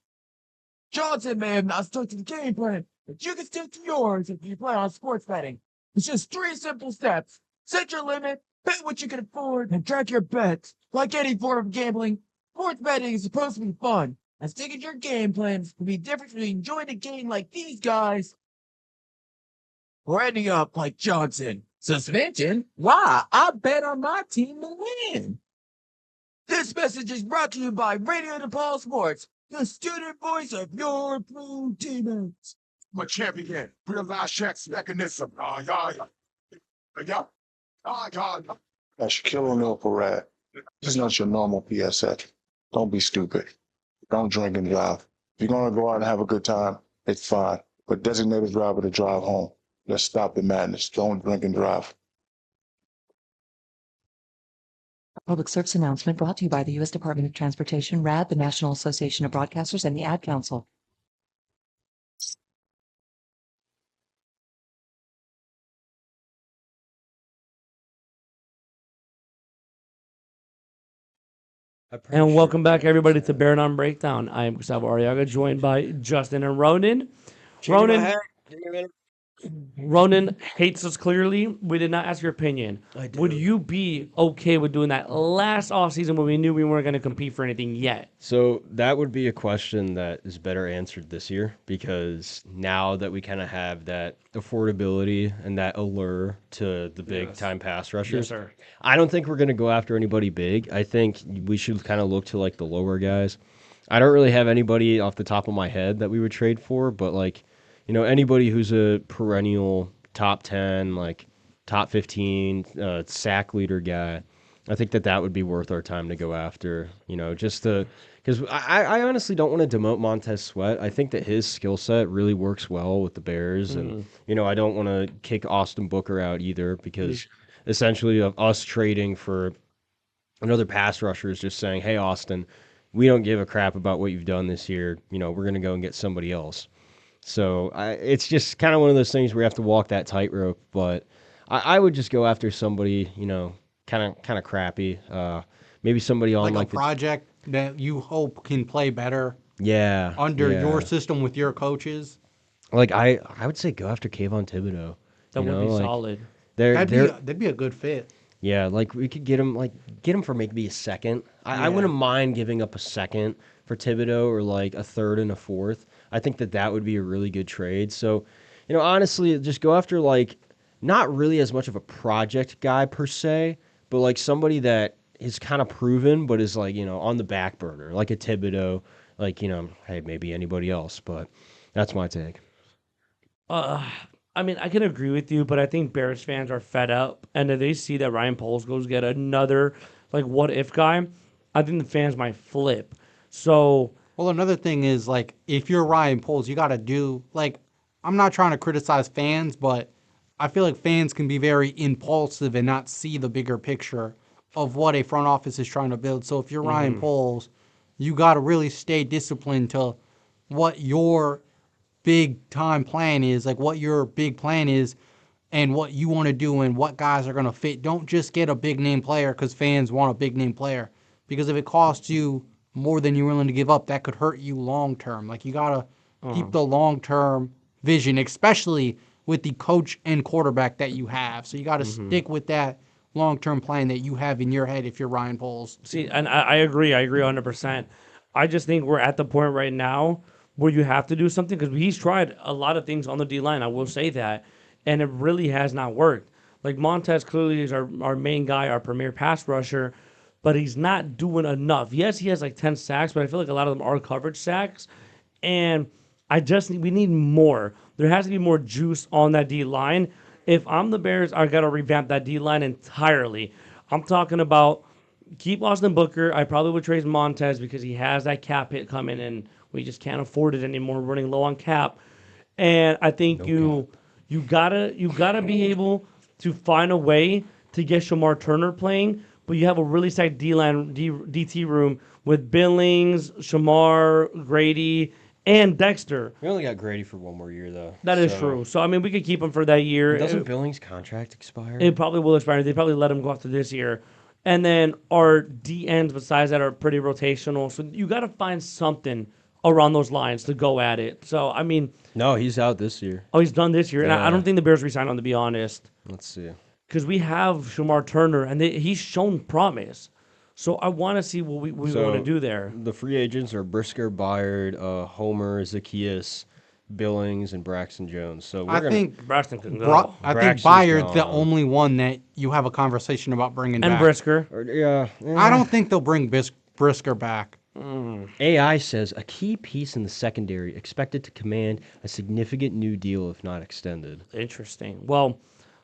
Johnson may have not stuck to the game plan, but you can stick to yours if you plan on sports betting. It's just 3 simple steps. Set your limit, bet what you can afford, and track your bets. Like any form of gambling, sports betting is supposed to be fun. And sticking to your game plans can be different between enjoying a game like these guys or ending up like Johnson. Suspension? Why? I bet on my team to win. This message is brought to you by Radio DePaul Sports, the student voice of your blue teammates. I'm a champion. Realize checks mechanism. That's Shaquille O'Neal parade. This is not your normal PSA. Don't be stupid. Don't drink and drive. If you're gonna go out and have a good time, it's fine. But designate a driver to drive home. Let's stop the madness. Don't drink and drive. Public service announcement brought to you by the U.S. Department of Transportation, RAD, the National Association of Broadcasters, and the Ad Council. And welcome back, everybody, to Bear Down Breakdown. I am Gustavo Arriaga, joined by Justin and Ronan. Ronan hates us clearly. We did not ask your opinion. Would you be okay with doing that last offseason when we knew we weren't going to compete for anything yet? So that would be a question that is better answered this year, because now that we kind of have that affordability and that allure to the big time pass rushers, I don't think we're going to go after anybody big. I think we should kind of look to like the lower guys. I don't really have anybody off the top of my head that we would trade for, but like, you know, anybody who's a perennial top 10, like top 15 sack leader guy, I think that would be worth our time to go after, you know, just to, because I honestly don't want to demote Montez Sweat. I think that his skill set really works well with the Bears. And, you know, I don't want to kick Austin Booker out either, because essentially of us trading for another pass rusher is just saying, hey, Austin, we don't give a crap about what you've done this year. You know, we're going to go and get somebody else. So it's just kind of one of those things where you have to walk that tightrope. But I would just go after somebody, you know, kind of crappy. Maybe somebody on like a project that you hope can play better. Yeah. Under your system with your coaches. Like I would say go after Kayvon Thibodeau. That would be solid. That'd be a good fit. Yeah, like we could get him for maybe a second. I wouldn't mind giving up a second for Thibodeau, or like a third and a fourth. I think that would be a really good trade. So, you know, honestly, just go after like not really as much of a project guy per se, but like somebody that is kind of proven, but is like, you know, on the back burner, like a Thibodeau, like, you know, hey, maybe anybody else, but that's my take. I mean, I can agree with you, but I think Bears fans are fed up, and if they see that Ryan Poles goes get another like what if guy, I think the fans might flip. So, well, another thing is like if you're Ryan Poles, you got to do like, I'm not trying to criticize fans, but I feel like fans can be very impulsive and not see the bigger picture of what a front office is trying to build. So if you're Ryan Poles, you got to really stay disciplined to what your big time plan is, like what your big plan is and what you want to do and what guys are going to fit. Don't just get a big name player because fans want a big name player. because if it costs you more than you're willing to give up, that could hurt you long term. Like you gotta keep the long term vision, especially with the coach and quarterback that you have. So you got to stick with that long term plan that you have in your head if you're Ryan Poles. See, and I agree. I agree 100%. I just think we're at the point right now where you have to do something because he's tried a lot of things on the D line. I will say that. And it really has not worked. Like Montez clearly is our main guy, our premier pass rusher, but he's not doing enough. Yes, he has like 10 sacks, but I feel like a lot of them are coverage sacks. And we need more. There has to be more juice on that D line. If I'm the Bears, I got to revamp that D line entirely. I'm talking about keep Austin Booker. I probably would trade Montez because he has that cap hit coming and we just can't afford it anymore. We're running low on cap. And I think you gotta be able to find a way to get Shamar Turner playing, but you have a really stacked DT room with Billings, Shamar, Grady, and Dexter. We only got Grady for one more year, though. That is true. So, I mean, we could keep him for that year. Doesn't Billings' contract expire? It probably will expire. They probably let him go after this year. And then our D ends besides that are pretty rotational. So you got to find something around those lines to go at it. So, I mean. No, he's out this year. Oh, he's done this year. Yeah. And I don't think the Bears re-sign him, to be honest. Let's see. Because we have Shamar Turner, and he's shown promise. So I want to see what we want to do there. The free agents are Brisker, Byard, Homer, Zacchaeus, Billings, and Braxton Jones. So I think Braxton can go. I think Byard's the only one that you have a conversation about bringing back. And Brisker. I don't think they'll bring Brisker back. AI says a key piece in the secondary expected to command a significant new deal if not extended. Interesting. Well,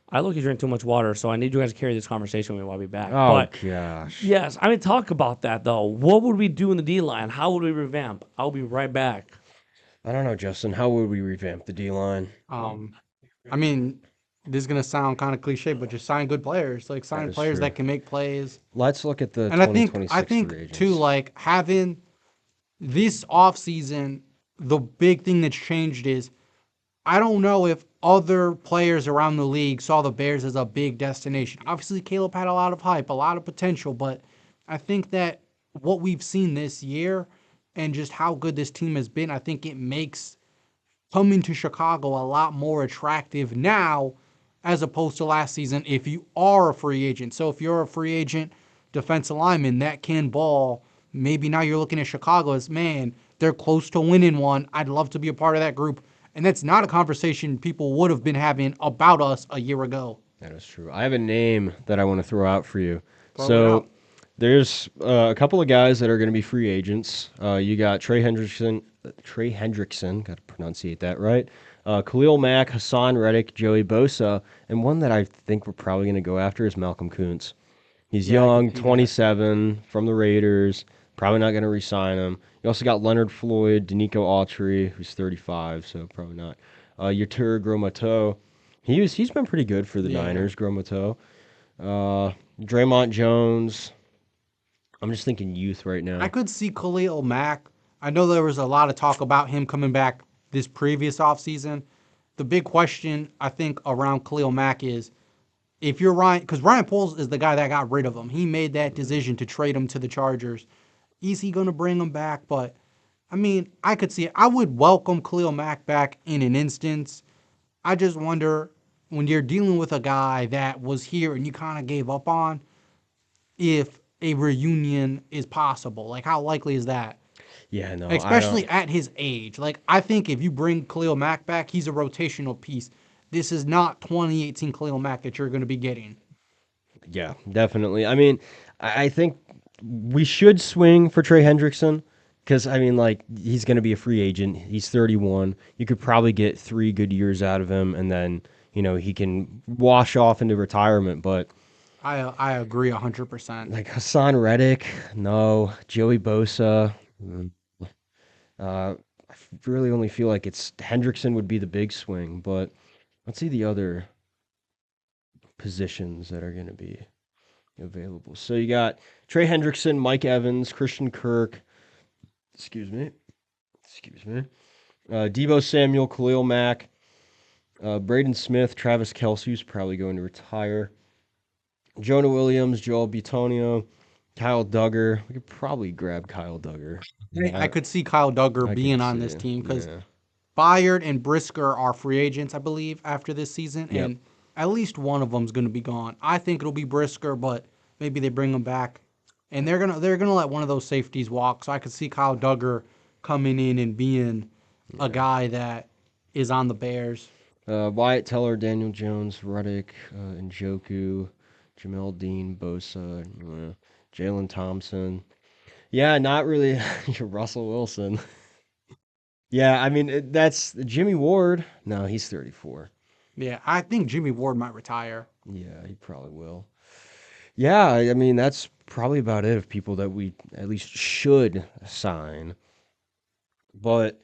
I look, you drink too much water, so I need you guys to carry this conversation with me while we back. Oh, gosh. Yes, I mean, talk about that, though. What would we do in the D-line? How would we revamp? I'll be right back. I don't know, Justin. How would we revamp the D-line? I mean, this is going to sound kind of cliche, but just sign good players. Like, sign players that can make plays. Let's look at the and 2026 I think free agents. too, like, having this offseason, the big thing that's changed is I don't know if other players around the league saw the Bears as a big destination. Obviously, Caleb had a lot of hype, a lot of potential, but I think that what we've seen this year and just how good this team has been, I think it makes coming to Chicago a lot more attractive now as opposed to last season if you are a free agent. So if you're a free agent defensive lineman that can ball, maybe now you're looking at Chicago as, man, they're close to winning one. I'd love to be a part of that group. And that's not a conversation people would have been having about us a year ago. That is true. I have a name that I want to throw out for you. So there's a couple of guys that are going to be free agents. You got Trey Hendrickson, got to pronunciate that right. Khalil Mack, Hassan Reddick, Joey Bosa, and one that I think we're probably going to go after is Malcolm Kuntz. He's young, 27, from the Raiders. Probably not going to re-sign him. You also got Leonard Floyd, Danico Autry, who's 35, so probably not. Yatur Gromoto. He's been pretty good for the Niners, Gromoto. Draymond Jones. I'm just thinking youth right now. I could see Khalil Mack. I know there was a lot of talk about him coming back this previous offseason. The big question, I think, around Khalil Mack is if you're Ryan, because Ryan Poles is the guy that got rid of him. He made that decision to trade him to the Chargers. Is he going to bring him back? But, I mean, I could see it. I would welcome Khalil Mack back in an instance. I just wonder, when you're dealing with a guy that was here and you kind of gave up on, if a reunion is possible. Like, how likely is that? Yeah, no. Especially at his age. Like, I think if you bring Khalil Mack back, he's a rotational piece. This is not 2018 Khalil Mack that you're going to be getting. Yeah, definitely. I mean, I think we should swing for Trey Hendrickson because, I mean, like, he's going to be a free agent. He's 31. You could probably get 3 good years out of him, and then, you know, he can wash off into retirement. But I agree 100%. like Hassan Reddick, no. Joey Bosa, I really only feel like it's Hendrickson would be the big swing. But let's see the other positions that are going to be available. So you got Trey Hendrickson, Mike Evans, Christian Kirk, excuse me, Deebo Samuel, Khalil Mack, Braden Smith, Travis Kelce, who's probably going to retire, Jonah Williams, Joel Bitonio, Kyle Duggar. We could probably grab Kyle Duggar. I could see Kyle Duggar I being could on this see, team because yeah. Bayard and Brisker are free agents, I believe, after this season, Yep. and at least one of them's going to be gone. I think it'll be Brisker, but maybe they bring him back, and they're gonna let one of those safeties walk. So I could see Kyle Duggar coming in and being a guy that is on the Bears. Wyatt Teller, Daniel Jones, Ruddick, Njoku, Jamel Dean, Bosa, Jalen Thompson. Yeah, not really Russell Wilson. Yeah, I mean, that's Jimmy Ward. No, he's 34. Yeah, I think Jimmy Ward might retire. Yeah, he probably will. Yeah, I mean, that's probably about it of people that we at least should sign. But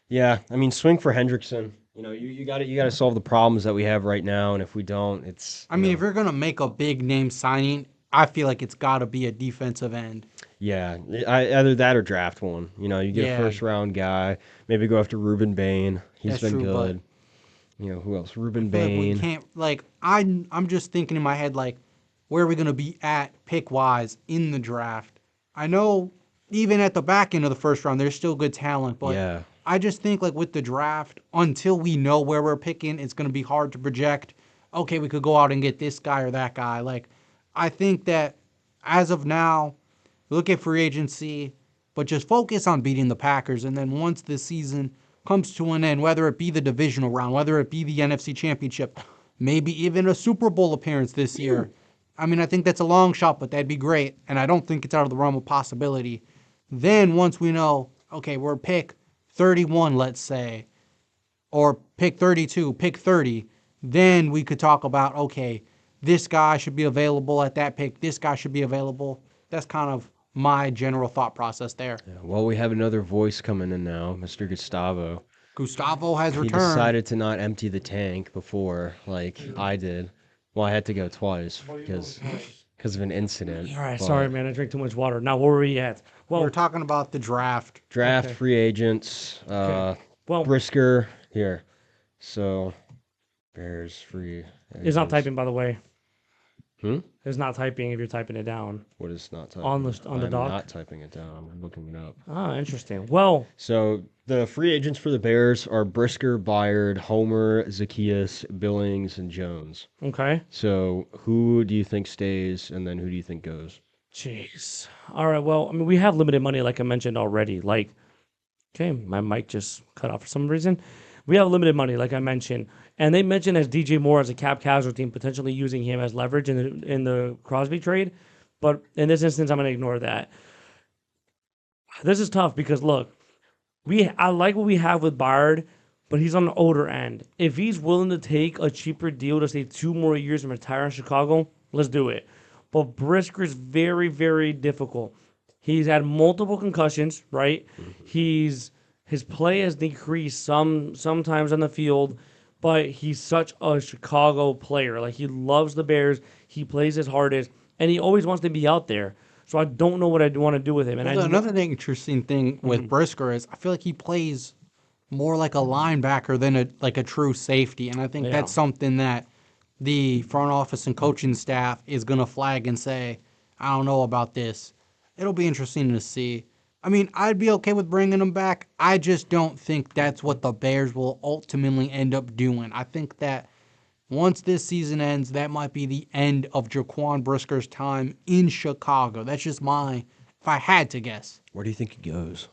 yeah, I mean, swing for Hendrickson. You got to solve the problems that we have right now, and if we don't, it's. I mean, if you're gonna make a big name signing, I feel like it's got to be a defensive end. Yeah, either that or draft one. You get Yeah. a first round guy, maybe go after Ruben Bain. He's That's been true, but- good. Who else? Ruben I feel like we Bain. can't I'm just thinking in my head like, where are we gonna be at pick wise in the draft? I know even at the back end of the first round, there's still good talent, but Yeah. I just think like with the draft, until we know where we're picking, it's gonna be hard to project. Okay, we could go out and get this guy or that guy. Like, I think that as of now, look at free agency, but just focus on beating the Packers. And then once this season comes to an end, whether it be the divisional round, whether it be the NFC Championship, maybe even a Super Bowl appearance this year. I mean, I think that's a long shot, but that'd be great. And I don't think it's out of the realm of possibility. Then once we know, okay, we're pick 31, let's say, or pick 32, pick 30, then we could talk about, okay, this guy should be available at that pick. This guy should be available. That's kind of my general thought process there. Yeah, well, we have another voice coming in now, Mr. Gustavo. Gustavo has He returned. decided to not empty the tank before, like I did. Well, I had to go twice because of an incident. All right, but sorry, man. I drank too much water. Now, where were we at? Well, We're talking about the draft. Draft Okay. free agents. Okay. Well, Brisker here. So Bears free. it's not agents. typing, by the way. Hmm? It's not typing if you're typing it down. What is not typing? On the I'm dock? not typing it down. I'm looking it up. Ah, interesting. Well, So the free agents for the Bears are Brisker, Byard, Homer, Zacchaeus, Billings, and Jones. okay. So who do you think stays, and then who do you think goes? Jeez. All right. Well, I mean, we have limited money, like I mentioned already. Like, okay, my mic just cut off for some reason. We have limited money, like I mentioned, and they mentioned as DJ Moore as a cap casualty and potentially using him as leverage in the Crosby trade. But in this instance, I'm going to ignore that. This is tough because look, I like what we have with Bard, but he's on the older end. If he's willing to take a cheaper deal to stay 2 more years and retire in Chicago, let's do it. But Brisker's very, very difficult. He's had multiple concussions, right? His play has decreased sometimes on the field, but he's such a Chicago player. Like, he loves the Bears. He plays his hardest, and he always wants to be out there. So I don't know what I'd want to do with him. And Well, I another interesting thing with Brisker is I feel like he plays more like a linebacker than a true safety, and I think Yeah. that's something that the front office and coaching staff is going to flag and say, I don't know about this. It'll be interesting to see. I mean, I'd be okay with bringing him back. I just don't think that's what the Bears will ultimately end up doing. I think that once this season ends, that might be the end of Jaquan Brisker's time in Chicago. That's just if I had to guess. Where do you think he goes?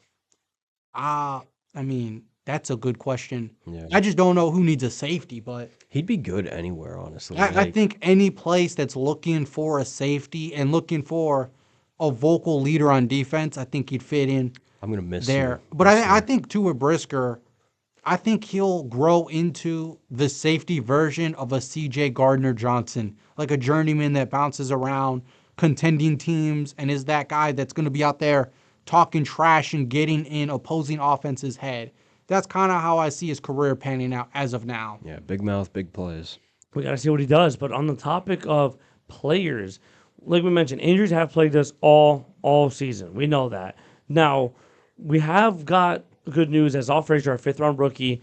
I mean, that's a good question. Yeah. I just don't know who needs a safety, but He'd be good anywhere, honestly. I think any place that's looking for a safety and looking for a vocal leader on defense, I think he'd fit in I'm gonna miss there. him. But I think too with Brisker, I think he'll grow into the safety version of a CJ Gardner Johnson, like a journeyman that bounces around contending teams and is that guy that's going to be out there talking trash and getting in opposing offense's head. That's kind of how I see his career panning out as of now. Yeah, big mouth, big plays. we got to see what he does. But on the topic of players, like we mentioned, injuries have plagued us all season. We know that. Now, we have got good news as Al Frazier, our 5th-round rookie.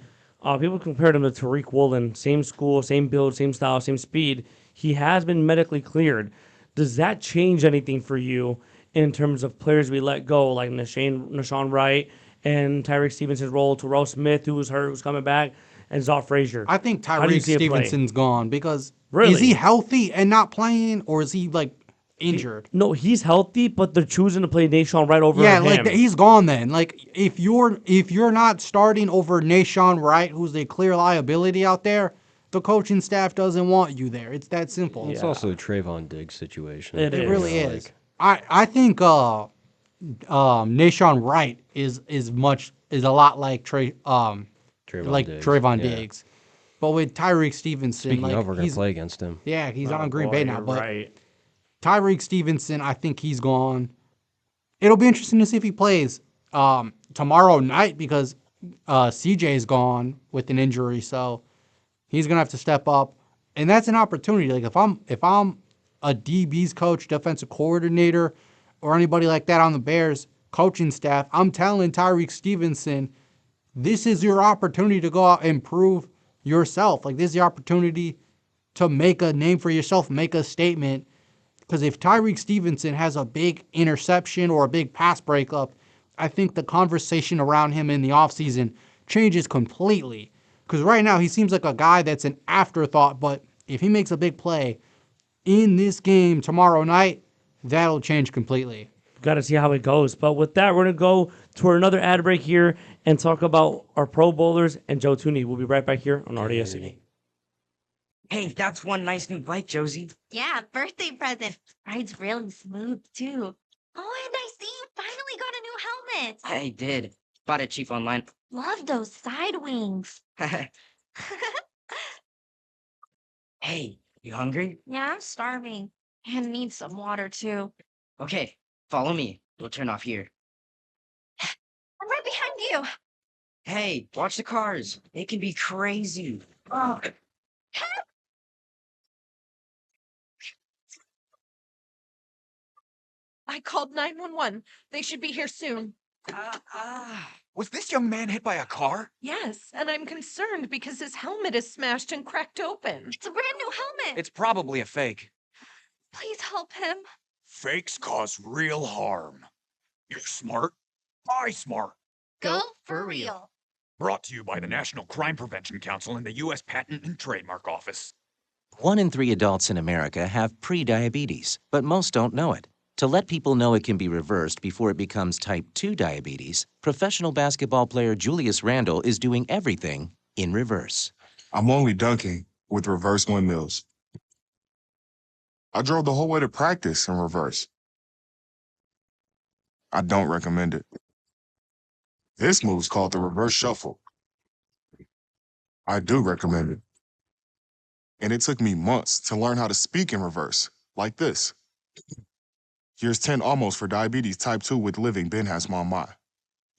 People compared him to Tariq Woolen. Same school, same build, same style, same speed. He has been medically cleared. Does that change anything for you in terms of players we let go, like Nashawn Wright and Tyreek Stevenson's role, Terrell Smith, who was hurt, who's coming back, and Zoff Frazier. I think How do you Tyreek see it play? Stevenson's gone because Really? is he healthy and not playing, or is he like injured? No, he's healthy, but they're choosing to play Nashawn Wright over Yeah, him. like he's gone then. Like if you're not starting over Nashawn Wright, who's a clear liability out there, the coaching staff doesn't want you there. It's that simple. It's also a Trayvon Diggs situation. It It is. really You know, is. I think Nashawn Wright is a lot like Trayvon Diggs. Trayvon Yeah. Diggs. But with Tyreek Stevenson, Speaking like of, we're gonna he's play against him. yeah, he's Oh, on Green boy, Bay now. you're But right. Tyreek Stevenson, I think he's gone. It'll be interesting to see if he plays tomorrow night because CJ is gone with an injury, so he's gonna have to step up, and that's an opportunity. Like if I'm a DB's coach, defensive coordinator, or anybody like that on the Bears coaching staff, I'm telling Tyreek Stevenson, this is your opportunity to go out and prove yourself. Like this is the opportunity to make a name for yourself, make a statement. Because if Tyreek Stevenson has a big interception or a big pass breakup, I think the conversation around him in the offseason changes completely. Because right now he seems like a guy that's an afterthought, but if he makes a big play in this game tomorrow night, that'll change completely. Got to see how it goes. But with that, we're going to go to another ad break here and talk about our Pro Bowlers and Joe Tooney. We'll be right back here on RDS. Hey, that's one nice new bike, Josie. Yeah, birthday present. Ride's really smooth, too. Oh, and I see you finally got a new helmet. I did. Bought it cheap online. Love those side wings. Hey, you hungry? Yeah, I'm starving. And need some water, too. Okay, follow me. We'll turn off here. I'm right behind you. Hey, watch the cars. They can be crazy. Oh. I called 911. They should be here soon. Was this young man hit by a car? Yes, and I'm concerned because his helmet is smashed and cracked open. It's a brand new helmet. It's probably a fake. Please help him. Fakes cause real harm. You're smart. Buy smart. Go for real. Brought to you by the National Crime Prevention Council and the U.S. Patent and Trademark Office. 1 in 3 adults in America have prediabetes, but most don't know it. To let people know it can be reversed before it becomes type 2 diabetes, professional basketball player Julius Randle is doing everything in reverse. I'm only dunking with reverse windmills. I drove the whole way to practice in reverse. I don't recommend it. This move's called the reverse shuffle. I do recommend it. And it took me months to learn how to speak in reverse, like this. Here's 10 almost for diabetes type 2 with living Ben has mama.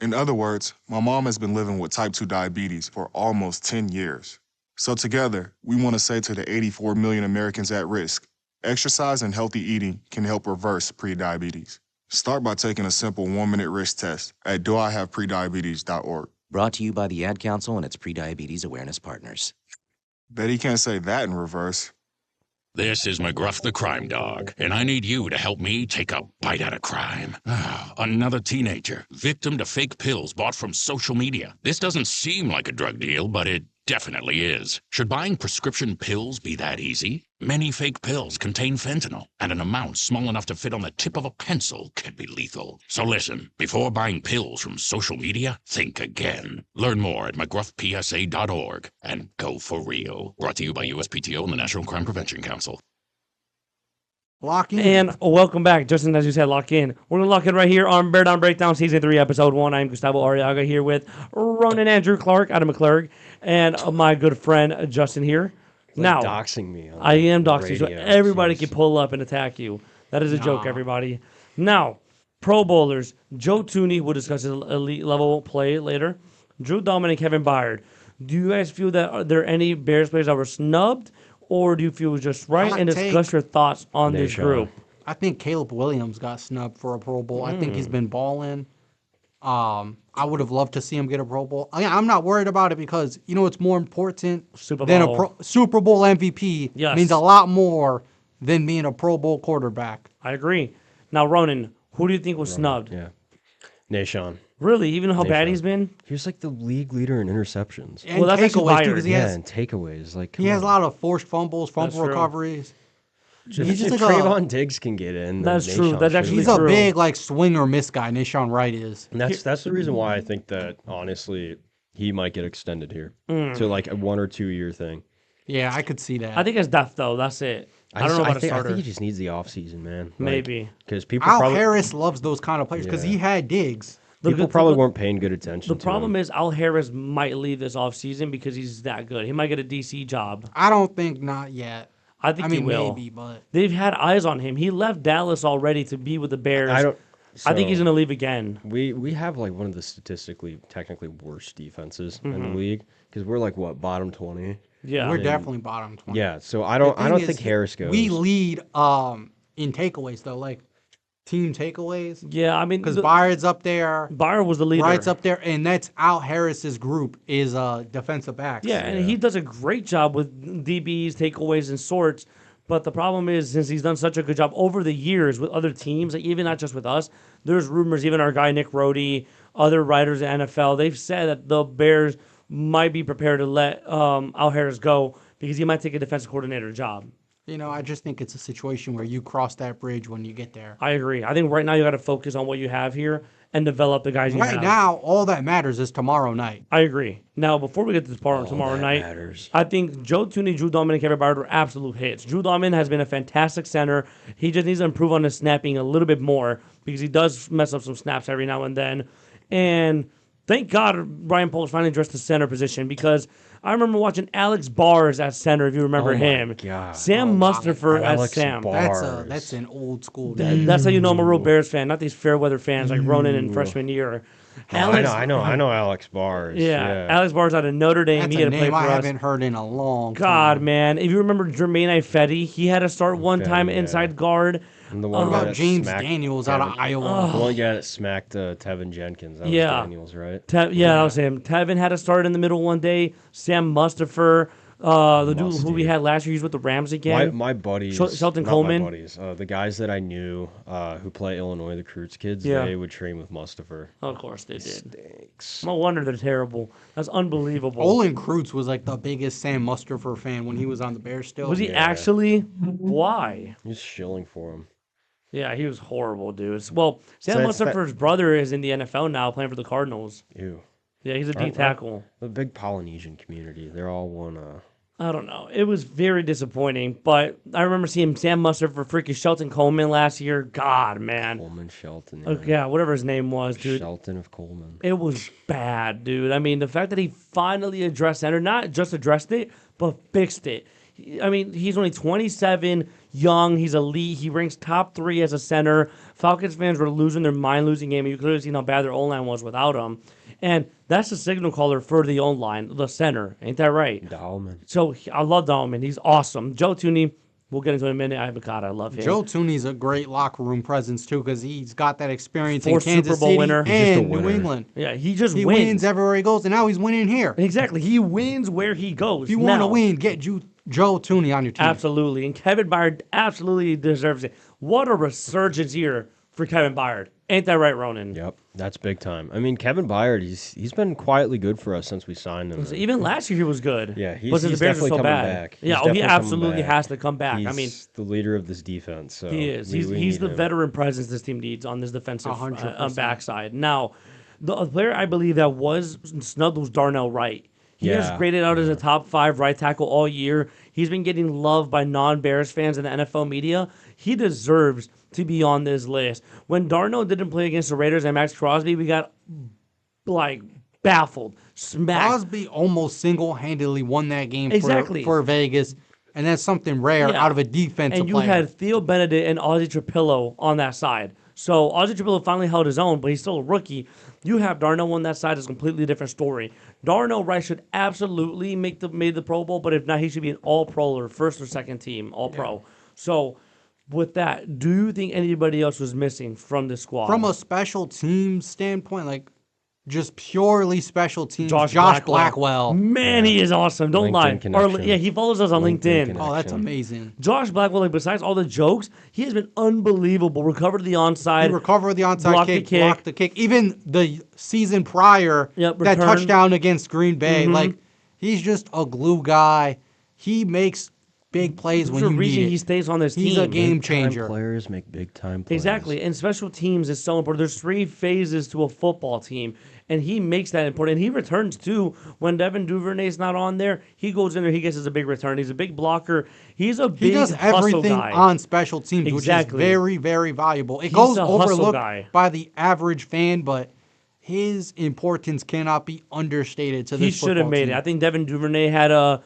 In other words, my mom has been living with type 2 diabetes for almost 10 years. So together, we want to say to the 84 million Americans at risk, exercise and healthy eating can help reverse prediabetes. Start by taking a simple 1-minute risk test at doihaveprediabetes.org. Brought to you by the Ad Council and its prediabetes awareness partners. Bet he can't say that in reverse. This is McGruff the Crime Dog, and I need you to help me take a bite out of crime. Another teenager, victim to fake pills bought from social media. This doesn't seem like a drug deal, but it definitely is. Should buying prescription pills be that easy? Many fake pills contain fentanyl, and an amount small enough to fit on the tip of a pencil can be lethal. So listen, before buying pills from social media, think again. Learn more at mcgruffpsa.org and go for real. Brought to you by USPTO and the National Crime Prevention Council. Lock in. And welcome back. Justin, as you said, lock in. We're going to lock in right here on Bear Down Breakdown, Season 3, Episode 1. I'm Gustavo Arriaga here with Ronan Andrew Clark, Adam McClurg, and my good friend Justin here. Like doxing me. I am doxing you, so radio. everybody Jeez. can pull up and attack you. That is a joke, everybody. Now, Pro Bowlers. Joe Tooney will discuss his elite level play later. Drew Dominic, Kevin Byard. Do you guys feel that are there any Bears players that were snubbed, or do you feel it was just right? Hot And discuss take. your thoughts on this group. I think Caleb Williams got snubbed for a Pro Bowl. I think he's been balling. I would have loved to see him get a Pro Bowl. I'm not worried about it because you know it's more important Super than Bowl. a Super Bowl MVP. Yes. Means a lot more than being a Pro Bowl quarterback. I agree. Now, Ronan, Who do you think was snubbed? Yeah. Nashawn. Really? Even how bad Nashawn. he's been? He was like the league leader in interceptions. And Well, that's actually takeaways too, Byard. because he Yeah, has and takeaways. Like, he come has a on. lot of forced fumbles, That's fumble true. recoveries. If, He's just if like Trayvon Diggs can get in, then That's true. Nashawn That's should. actually He's true. a big like swing or miss guy. Nashawn Wright is. And that's the reason why I think that honestly he might get extended here Mm. to like a 1 or 2 year thing. Yeah, I could see that. I think it's depth, though. That's it. I don't know about a think, I starter. think he just needs the offseason, man. Maybe. Because people Al probably Harris loves those kind of players because he Yeah. had Diggs. people probably weren't paying good attention. The to problem him. is Al Harris might leave this offseason because he's that good. He might get a DC job. I don't think not yet. I think I mean, he will. maybe, but They've had eyes on him. He left Dallas already to be with the Bears. I don't. I think he's so going to leave again. We have like one of the statistically technically worst defenses in Mhm. the league because we're like what bottom 20. Yeah. we're And- definitely bottom 20. Yeah, so I The don't thing think is, Harris goes. We lead in takeaways though, like team takeaways. Yeah, I mean, Because Byard's up there, Byard was the leader. Wright's up there, and that's Al Harris's group is defensive backs. Yeah, and he does a great job with DBs, takeaways, and sorts. But the problem is, since he's done such a good job over the years with other teams, like even not just with us, there's rumors, even our guy Nick Rohde, other writers in NFL, they've said that the Bears might be prepared to let Al Harris go because he might take a defensive coordinator job. You know, I just think it's a situation where you cross that bridge when you get there. I agree. I think right now you got to focus on what you have here and develop the guys you have. Right now, all that matters is tomorrow night. I agree. Now, before we get to tomorrow night, I think Joe Tooney, Drew Dalman, and Kevin Byard are absolute hits. Drew Dalman has been a fantastic center. He just needs to improve on his snapping a little bit more because he does mess up some snaps every now and then. And thank God Ryan Poles finally addressed the center position because I remember watching Alex Bars at center, if you remember Oh my him. God. Sam Mustafer as Alex Sam. Bars. That's an old school. That's how you know I'm a real Bears fan, not these fair weather fans like Ronan in freshman year. I know Alex Bars. Yeah, Alex Bars out of Notre Dame. That's He a had to play name for I us. haven't heard in a long time. God, man. If you remember Jermaine Ifedi, he had to start one time yeah. inside guard. And the What one guy about that James smacked Daniels out of Tevin- Iowa? The one guy that smacked Tevin Jenkins. That was Yeah. Daniels, right? That was him. Tevin had to start in the middle one day. Sam Mustafer, the dude who we had last year, he's with the Rams again. My buddies, Shelton not Coleman. my buddies, the guys that I knew who play Illinois, the Croods kids, Yeah. they would train with Mustafer. Of course they did. Stinks. No wonder they're terrible. That's unbelievable. Olin Kreutz was like the biggest Sam Mustafer fan when he was on the Bears still. Was he actually? Why? He's shilling for him. Yeah, he was horrible, dude. Well, Sam So it's that- Mustafer's brother is in the NFL now, playing for the Cardinals. Ew. Yeah, he's a D Aren't- tackle. The big Polynesian community, they're all one. I don't know. It was very disappointing, but I remember seeing Sam Mustafer, freaking Shelton Coleman last year. God, man. Coleman Shelton. Yeah, whatever his name was, dude. Shelton of Coleman. It was bad, dude. I mean, the fact that he finally addressed center, not just addressed it, but fixed it. I mean, he's only 27, young, he's elite, he ranks top 3 as a center. Falcons fans were losing their mind losing game, and you clearly seen how bad their O-line was without him. And that's the signal caller for the O-line, the center. Ain't that right? Dahlman. So I love Dahlman. He's awesome. Joe Tooney, we'll get into it in a minute. I love him. Joe Tooney's a great locker room presence too because he's got that experience in Fourth Kansas Super Bowl City winner. He's just a and New winner. England. Yeah, he just He wins. wins everywhere he goes, and now he's winning here. Exactly. He wins where he goes. If you want to Now- win, get Joe Tooney on your team. Absolutely. And Kevin Byard absolutely deserves it. What a resurgence year for Kevin Byard. Ain't that right, Ronan? Yep, that's big time. I mean, Kevin Byard, he's been quietly good for us since we signed him. Even last year he was good. Yeah, but since he's the Bears were definitely so coming bad. back. Yeah, He's he definitely coming absolutely back. has to come back. I mean, He's the leader of this defense. So he is. we He's need the him. veteran presence this team needs on this defensive 100%. backside. Now, the player I believe that was snubbed was Darnell Wright. He was Yeah, graded out as a top 5 right tackle all year. He's been getting loved by non-Bears fans in the NFL media. He deserves to be on this list. When Darnell didn't play against the Raiders and Max Crosby, we got like baffled, smacked. Crosby almost single-handedly won that game Exactly. for Vegas, and that's something rare Yeah. out of a defensive And you player. had Theo Benedict and Ozzie Trapillo on that side. So Ozzie Trapillo finally held his own, but he's still a rookie. You have Darnell on that side is a completely different story. Darnell Wright should absolutely made the Pro Bowl, but if not, he should be an All-Pro or first or second team All-Pro. So with that, do you think anybody else was missing from this squad? From a special team standpoint, like just purely special teams. Josh Blackwell. Man, he is awesome. Don't lie. LinkedIn Or, connection. yeah, he follows us on LinkedIn. Oh, that's amazing. Josh Blackwell, like, besides all the jokes, he has been unbelievable. Recovered the onside. He recovered the onside blocked kick, the kick. blocked the kick. Even the season prior, that return. touchdown against Green Bay, Mhm. like he's just a glue guy. He makes big plays when There's a you reason need it. he stays on this He's team. a game Big time changer. Players make big time plays. Exactly. And special teams is so important. There's 3 phases to a football team, and he makes that important. And he returns too. When Devin Duvernay's not on there, he goes in there, he gets us a big return. He's a big blocker. He's a big He does hustle everything guy. on special teams, Exactly. which is very, very valuable. It He's goes a hustle overlooked guy. by the average fan, but his importance cannot be understated to He this should have football made team. it. I think Devin Duvernay had a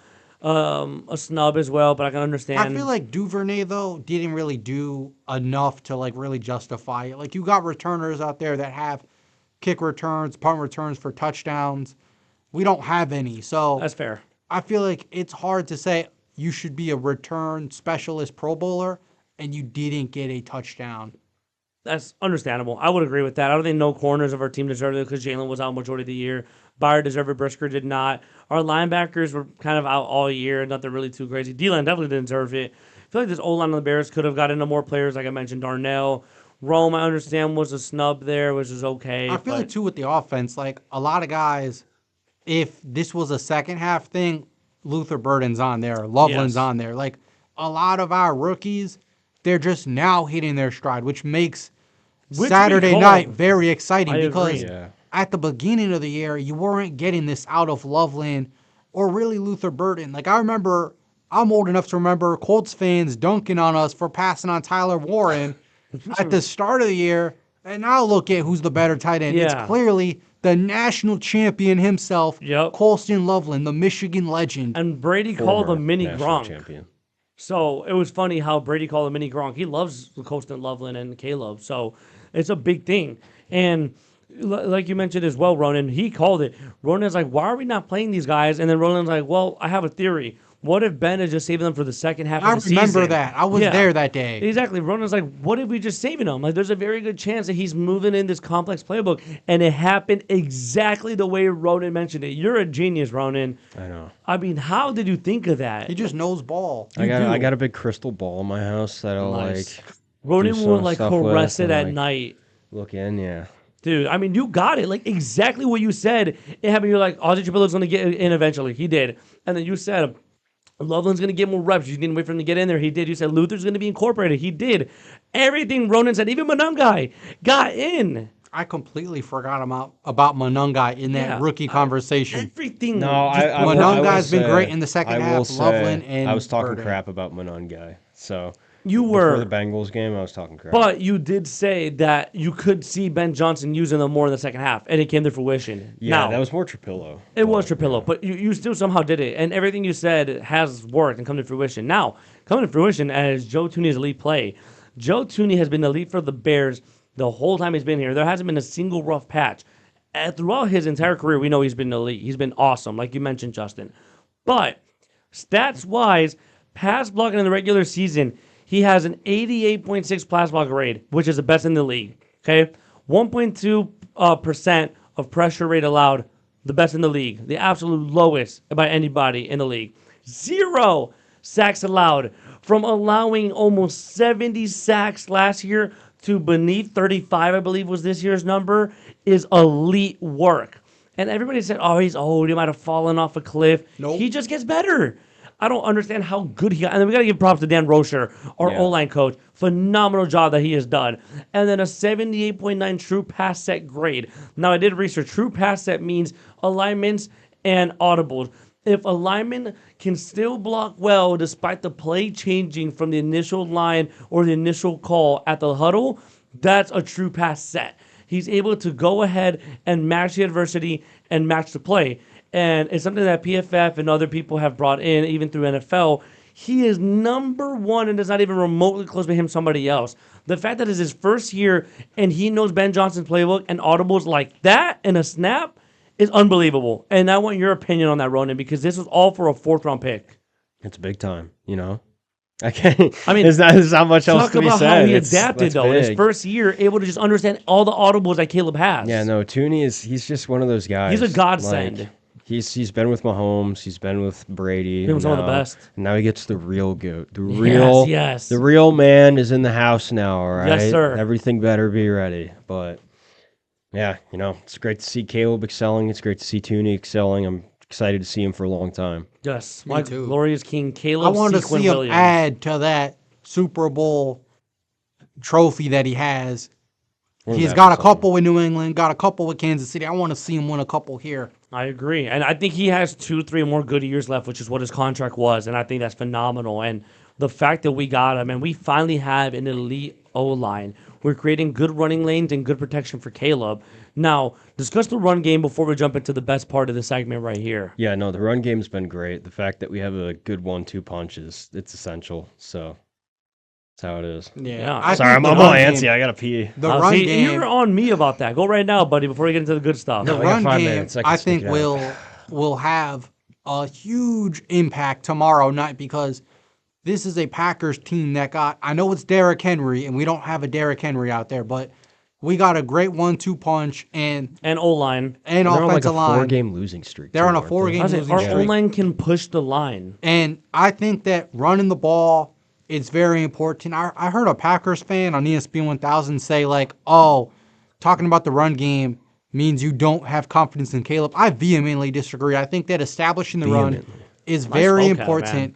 snub as well, but I can understand. I feel like Duvernay though didn't really do enough to like really justify it. Like you got returners out there that have kick returns, punt returns for touchdowns. We don't have any, so that's fair. I feel like it's hard to say you should be a return specialist Pro Bowler and you didn't get a touchdown. That's understandable. I would agree with that. I don't think no corners of our team deserved it because Jalen was out majority of the year. Byer deserved it. Brisker did not. Our linebackers were kind of out all year. Nothing really too crazy. D-line definitely didn't deserve it. I feel like this O-line on the Bears could have gotten into more players, like I mentioned, Darnell. Rome, I understand, was a snub there, which is okay. I feel like too with the offense, like a lot of guys, if this was a second half thing, Luther Burden's on there, Loveland's Yes. on there. Like a lot of our rookies, they're just now hitting their stride, which makes Which Saturday we night called. very exciting I because agree. Yeah. at the beginning of the year, you weren't getting this out of Loveland or really Luther Burden. Like I remember, I'm old enough to remember Colts fans dunking on us for passing on Tyler Warren at the start of the year. And now look at who's the better tight end. Yeah. It's clearly the national champion himself, Colston Loveland, the Michigan legend. And Brady called him Mini national Gronk. champion. So it was funny how Brady called him Mini Gronk. He loves Colston Loveland and Caleb. So it's a big thing. And like you mentioned as well, Ronan, he called it. Ronan's like, why are we not playing these guys? And then Ronan's like, well, I have a theory. What if Ben is just saving them for the second half I of the remember season? that. I was there that day. Exactly. Ronan's like, what if we just saving him? Like, there's a very good chance that he's moving in this complex playbook. And it happened exactly the way Ronan mentioned it. You're a genius, Ronan. I know. I mean, how did you think of that? He just knows ball. I got a big crystal ball in my house that I'll Nice. like. Ronan do will some like stuff caress with it and, at like, night. Look in, yeah. Dude, I mean, you got it. Like, exactly what you said. It happened. You're like, Ozzy Chappelle's going to get in eventually. He did. And then you said, Loveland's going to get more reps. You didn't wait for him to get in there. He did. You said, Luther's going to be incorporated. He did. Everything Ronan said, even Monungai, got in. I completely forgot about Monungai in that rookie conversation. Everything. No, I Monungai's will been say- great in the second I will half. say Loveland and I was talking Burden. crap about Monungai. So You before were. the Bengals game, I was talking crap. But you did say that you could see Ben Johnson using them more in the second half, and it came to fruition. yeah, Now, that was more Trapillo. it was Trapillo, but you still somehow did it, and everything you said has worked and come to fruition. Now, coming to fruition as Joe Tooney's elite play. Joe Tooney has been elite for the Bears the whole time he's been here. There hasn't been a single rough patch. And throughout his entire career, we know he's been elite. He's been awesome, like you mentioned, Justin. But stats-wise, pass blocking in the regular season, he has an 88.6 pass block grade, which is the best in the league. Okay, 1.2% of pressure rate allowed, the best in the league, the absolute lowest by anybody in the league. 0 sacks allowed, from allowing almost 70 sacks last year to beneath 35, I believe was this year's number, is elite work. And everybody said, oh, he's old, he might have fallen off a cliff. Nope. He just gets better. I don't understand how good he got. And then we got to give props to Dan Rocher, our O-line coach. Phenomenal job that he has done. And then a 78.9 true pass set grade. Now, I did research. True pass set means alignments and audibles. If a lineman can still block well despite the play changing from the initial line or the initial call at the huddle, that's a true pass set. He's able to go ahead and match the adversity and match the play. And it's something that PFF and other people have brought in, even through NFL. He is number one and is not even remotely close to him, somebody else. The fact that it's his first year and he knows Ben Johnson's playbook and audibles like that in a snap is unbelievable. And I want your opinion on that, Ronan, because this was all for a 4th-round pick. It's big time, you know? I can't. I mean, there's not much else talk to be about said. how he It's- adapted that's though in his big. first year, able to just understand all the audibles that Caleb has. Yeah, no, Tooney he's just one of those guys. He's a godsend. Like, he's been with Mahomes, he's been with Brady. Been with some of the now- best. And now he gets the real goat. The Yes, real yes. The real man is in the house now, all right? Yes, sir. Everything better be ready. But yeah, it's great to see Caleb excelling. It's great to see Tooney excelling. I'm excited to see him for a long time. Yes, Me my too. glorious king, I Caleb want to Sequin see him Williams. add to that Super Bowl trophy that he has. Wouldn't He's that got be a couple with New England, got a couple with Kansas City. I want to see him win a couple here. I agree. And I think he has 2-3 more good years left, which is what his contract was. And I think that's phenomenal. And the fact that we got him and we finally have an elite O-line. We're creating good running lanes and good protection for Caleb. Now, discuss the run game before we jump into the best part of the segment right here. Yeah, no, the run game's been great. The fact that we have a good 1-2 punch it's essential. So that's how it is. Yeah. I Sorry, think I'm the all run antsy. game- I gotta pee. The run see, game. you're on me about that. Go right now, buddy, before we get into the good stuff. The I got run 5 game, minutes. I can I sneak think, it out. will have a huge impact tomorrow night because this is a Packers team that got. I know it's Derrick Henry, and we don't have a Derrick Henry out there, but we got a great 1-2 punch and O-line. and They're on like a offensive line. 4-game losing streak. They're too, on a aren't they? 4-game I say losing our streak. O-line can push the line. And I think that running the ball is very important. I heard a Packers fan on ESPN 1000 say, like, oh, talking about the run game means you don't have confidence in Caleb. I vehemently disagree. I think that establishing the run is Nice very vocab, man. important.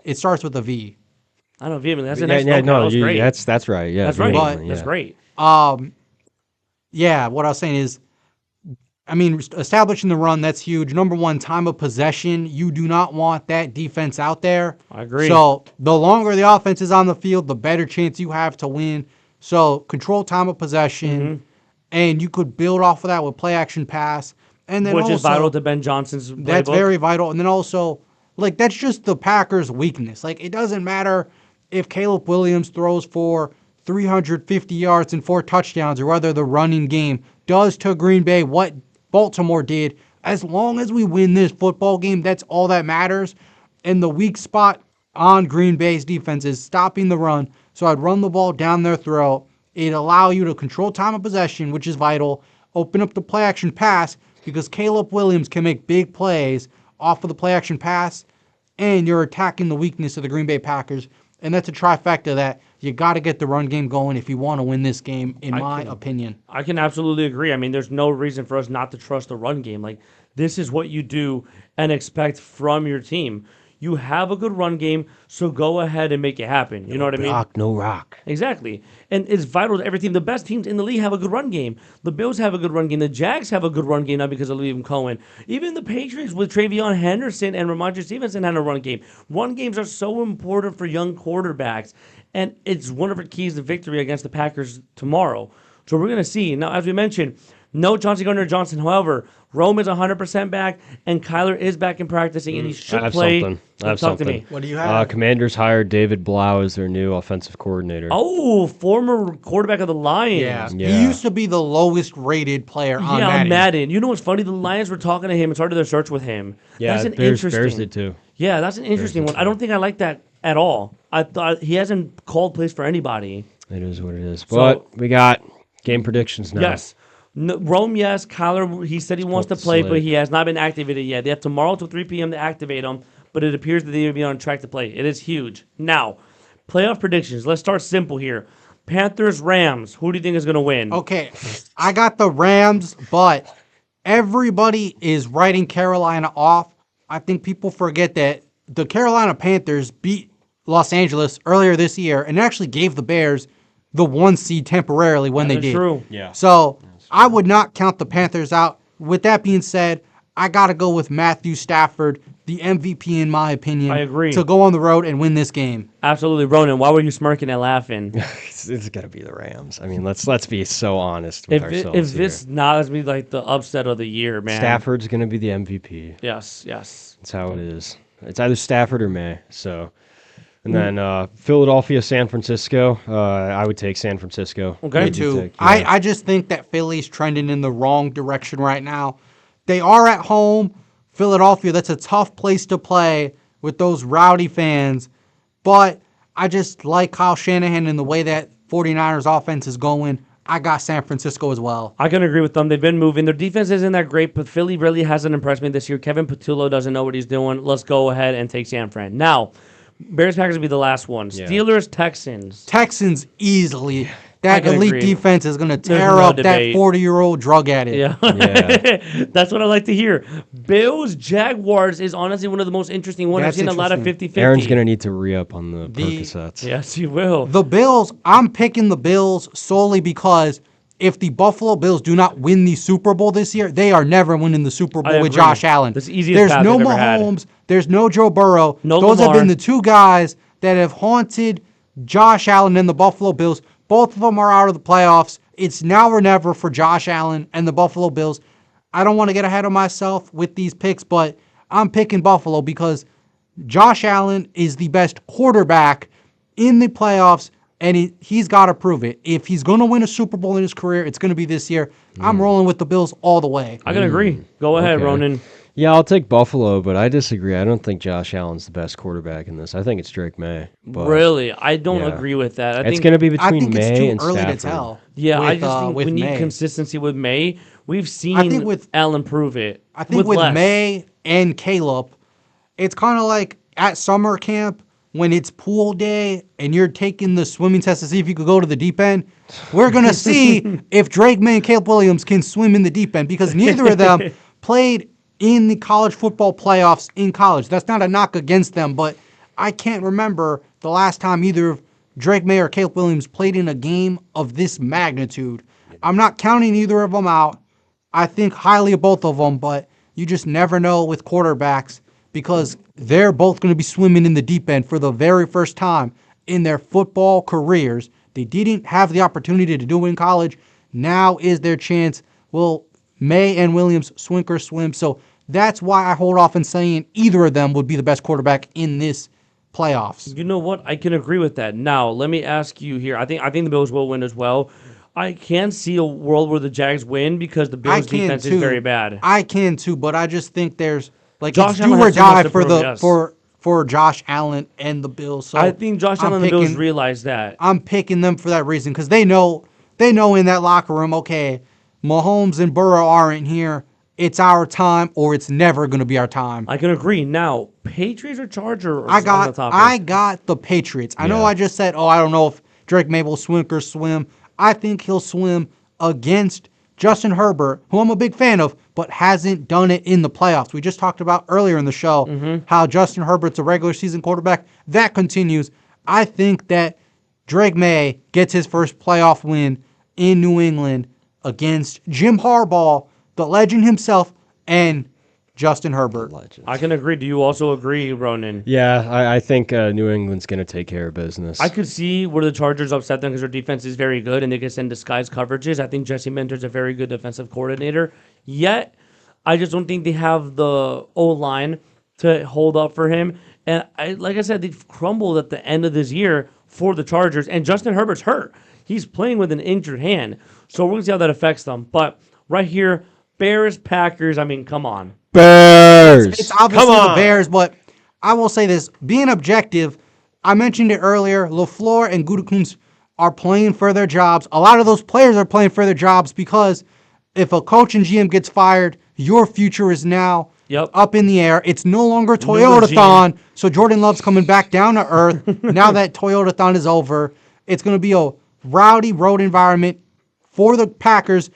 It starts with a V. I don't know, vehemently. That's the Yeah, next yeah, vocab. no, That was great. that's right. Yeah, That's right. vehemently, That's yeah. great. Yeah, what I was saying is, I mean, establishing the run, that's huge. Number one, time of possession. You do not want that defense out there. I agree. So the longer the offense is on the field, the better chance you have to win. So control time of possession, Mm-hmm. and you could build off of that with play action pass. And then Which also, is vital to Ben Johnson's playbook. that's very vital. And then also, like, that's just the Packers' weakness. Like, it doesn't matter if Caleb Williams throws for 350 yards and 4 touchdowns or whether the running game does to Green Bay what Baltimore did. As long as we win this football game, that's all that matters. And the weak spot on Green Bay's defense is stopping the run. So I'd run the ball down their throat. It'd allow you to control time of possession, which is vital. Open up the play action pass because Caleb Williams can make big plays off of the play action pass. And you're attacking the weakness of the Green Bay Packers. And that's a trifecta that you got to get the run game going if you want to win this game, in my opinion. I can absolutely agree. I mean, there's no reason for us not to trust the run game. Like, this is what you do and expect from your team. You have a good run game, so go ahead and make it happen. You know what I mean? Rock, no rock. Exactly. And it's vital to every team. The best teams in the league have a good run game. The Bills have a good run game. The Jags have a good run game now because of Liam Cohen. Even the Patriots with Travion Henderson and Ramondre Stevenson had a run game. Run games are so important for young quarterbacks. And it's one of our keys to victory against the Packers tomorrow. So we're going to see. Now, as we mentioned, no Chauncey Gardner-Johnson. However, Rome is 100% back, and Kyler is back in practicing, and he should I have play. something. I have Talk to something. me. What do you have? Commanders hired David Blau as their new offensive coordinator. Oh, former quarterback of the Lions. Yeah. Yeah. He used to be the lowest rated player on Yeah, Madden. on Madden. You know what's funny? The Lions were talking to him and started their search with him. Yeah, that's an Bears interesting. did too. Yeah, that's an interesting one. I don't think I like that at all. I thought he hasn't called plays for anybody. It is what it is. So- But we got game predictions now. Yes. No, Rome, yes. Kyler, he said he wants to play, but Slick. he has not been activated yet. They have tomorrow till 3 p.m. to activate him, but it appears that they will be on track to play. It is huge. Now, playoff predictions. Let's start simple here. Panthers, Rams. Who do you think is going to win? Okay, I got the Rams, but everybody is writing Carolina off. I think people forget that the Carolina Panthers beat Los Angeles earlier this year and actually gave the Bears the 1 seed temporarily when That they is did. true. Yeah. So I would not count the Panthers out. With that being said, I got to go with Matthew Stafford, the MVP in my opinion. I agree. To go on the road and win this game. Absolutely. Ronan, why were you smirking and laughing? It's got to be the Rams. I mean, let's be so honest with ourselves If here. this not as be like the upset of the year, man. Stafford's going to be the MVP. Yes, yes. That's how it is. It's either Stafford or May. So, and then Philadelphia, San Francisco. I would take San Francisco. Okay. Me too. Take, yeah. I just think that Philly's trending in the wrong direction right now. They are at home. Philadelphia, that's a tough place to play with those rowdy fans. but I just like Kyle Shanahan and the way that 49ers offense is going. I got San Francisco as well. I can agree with them. They've been moving. Their defense isn't that great, but Philly really hasn't impressed me this year. Kevin Patullo doesn't know what he's doing. Let's go ahead and take San Fran. Now, Bears-Packers will be the last one. Yeah. Steelers-Texans. Texans easily. That elite agree. defense is going to There's tear no up debate. that 40-year-old drug addict. Yeah. That's what I like to hear. Bills-Jaguars is honestly one of the most interesting ones. I've That's seen a lot of 50-50. Aaron's going to need to re-up on the Percocets. Yes, he will. The Bills, I'm picking the Bills solely because if the Buffalo Bills do not win the Super Bowl this year, they are never winning the Super Bowl with agree. Josh Allen. That's the easiest There's path no they've ever had. Mahomes. There's no Joe Burrow. No Those Lamar. have been the two guys that have haunted Josh Allen and the Buffalo Bills. Both of them are out of the playoffs. It's now or never for Josh Allen and the Buffalo Bills. I don't want to get ahead of myself with these picks, but I'm picking Buffalo because Josh Allen is the best quarterback in the playoffs, and he's got to prove it. If he's going to win a Super Bowl in his career, it's going to be this year. I'm rolling with the Bills all the way. I can agree. Go ahead, Okay. Ronan. Yeah, I'll take Buffalo, but I disagree. I don't think Josh Allen's the best quarterback in this. I think it's Drake May. But Really? I don't yeah. agree with that. I it's think going to be I between think it's May too and early Stafford. to tell. Yeah, I with, just think with we need May. consistency with May. We've seen I think with- Allen prove it. I think with less. May and Caleb, it's kind of like at summer camp when it's pool day and you're taking the swimming test to see if you could go to the deep end. We're going to see if Drake May and Caleb Williams can swim in the deep end because neither of them played in the college football playoffs in college. That's not a knock against them, but I can't remember the last time either of Drake May or Caleb Williams played in a game of this magnitude. I'm not counting either of them out. I think highly of both of them, but you just never know with quarterbacks because they're both going to be swimming in the deep end for the very first time in their football careers. They didn't have the opportunity to do it in college. Now is their chance. Will May and Williams swink or swim? So that's why I hold off on saying either of them would be the best quarterback in this playoffs. You know what? I can agree with that. Now, let me ask you here. I think the Bills will win as well. I can see a world where the Jags win because the Bills' defense is very bad. I can too, but I just think there's like Josh it's Allen do or has so much die to for prove, the yes. for Josh Allen and the Bills. So I think Josh I'm Allen and the Bills picking- realize that. I'm picking them for that reason because they know in that locker room, okay, Mahomes and Burrow aren't here. It's our time, or it's never going to be our time. I can agree. Now, Patriots or Chargers I on the got topic? the Patriots. I know Yeah. I just said, I don't know if Drake May will swim or swim. I think he'll swim against Justin Herbert, who I'm a big fan of, but hasn't done it in the playoffs. We just talked about earlier in the show how Justin Herbert's a regular season quarterback. That continues. I think that Drake May gets his first playoff win in New England against Jim Harbaugh, the legend himself, and Justin Herbert. I can agree. Do you also agree, Ronan? Yeah, I think New England's going to take care of business. I could see where the Chargers upset them because their defense is very good and they can send disguise coverages. I think Jesse Minter's a very good defensive coordinator. Yet, I just don't think they have the O-line to hold up for him. And like I said, they've crumbled at the end of this year for the Chargers. And Justin Herbert's hurt. He's playing with an injured hand. So we're going to see how that affects them. But right here, Bears, Packers, I mean, come on. Bears! It's obviously the Bears, but I will say this. Being objective, I mentioned it earlier, LaFleur and Gutekunst are playing for their jobs. A lot of those players are playing for their jobs because if a coach and GM gets fired, your future is now up in the air. It's no longer Toyota-thon, so Jordan Love's coming back down to earth. Now that Toyota-thon is over, it's going to be a rowdy road environment for the Packers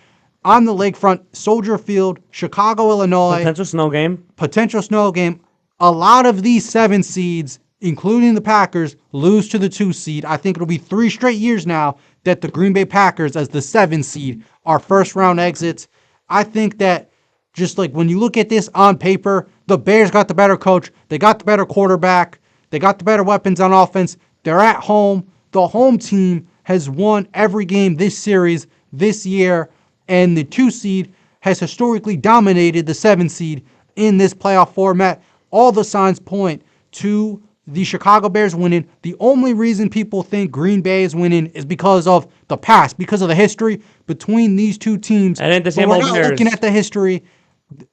on the lakefront, Soldier Field, Chicago, Illinois. Potential snow game. A lot of these 7 seeds, including the Packers, lose to the 2 seed. I think it'll be 3 straight years now that the Green Bay Packers, as the 7 seed, are first-round exits. I think that just like when you look at this on paper, the Bears got the better coach. They got the better quarterback. They got the better weapons on offense. They're at home. The home team has won every game this series this year, and the 2 seed has historically dominated the 7 seed in this playoff format. All the signs point to the Chicago Bears winning. The only reason people think Green Bay is winning is because of the past, because of the history between these 2 teams. And the But same we're old not Bears. looking at the history.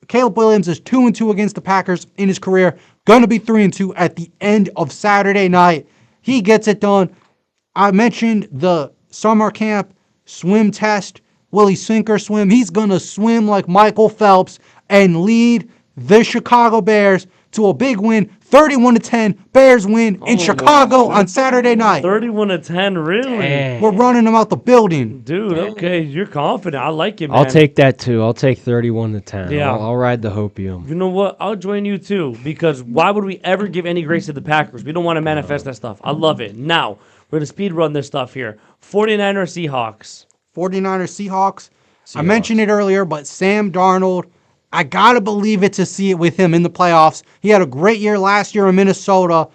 Caleb Williams is 2-2 against the Packers in his career. Going to be 3-2 at the end of Saturday night. He gets it done. I mentioned the summer camp swim test. Will he sink or swim? He's going to swim like Michael Phelps and lead the Chicago Bears to a big win. 31-10. Bears win in Chicago on Saturday night. 31-10, really? Dang. We're running them out the building. Dude, okay, you're confident. I like it, man. I'll take that too. I'll take 31-10. Yeah. I'll ride the hopium. You know what? I'll join you too, because why would we ever give any grace to the Packers? We don't want to manifest that stuff. I love it. Now, we're going to speed run this stuff here. 49ers Seahawks. 49ers Seahawks. I mentioned it earlier, but Sam Darnold, I got to believe it to see it with him in the playoffs. He had a great year last year in Minnesota,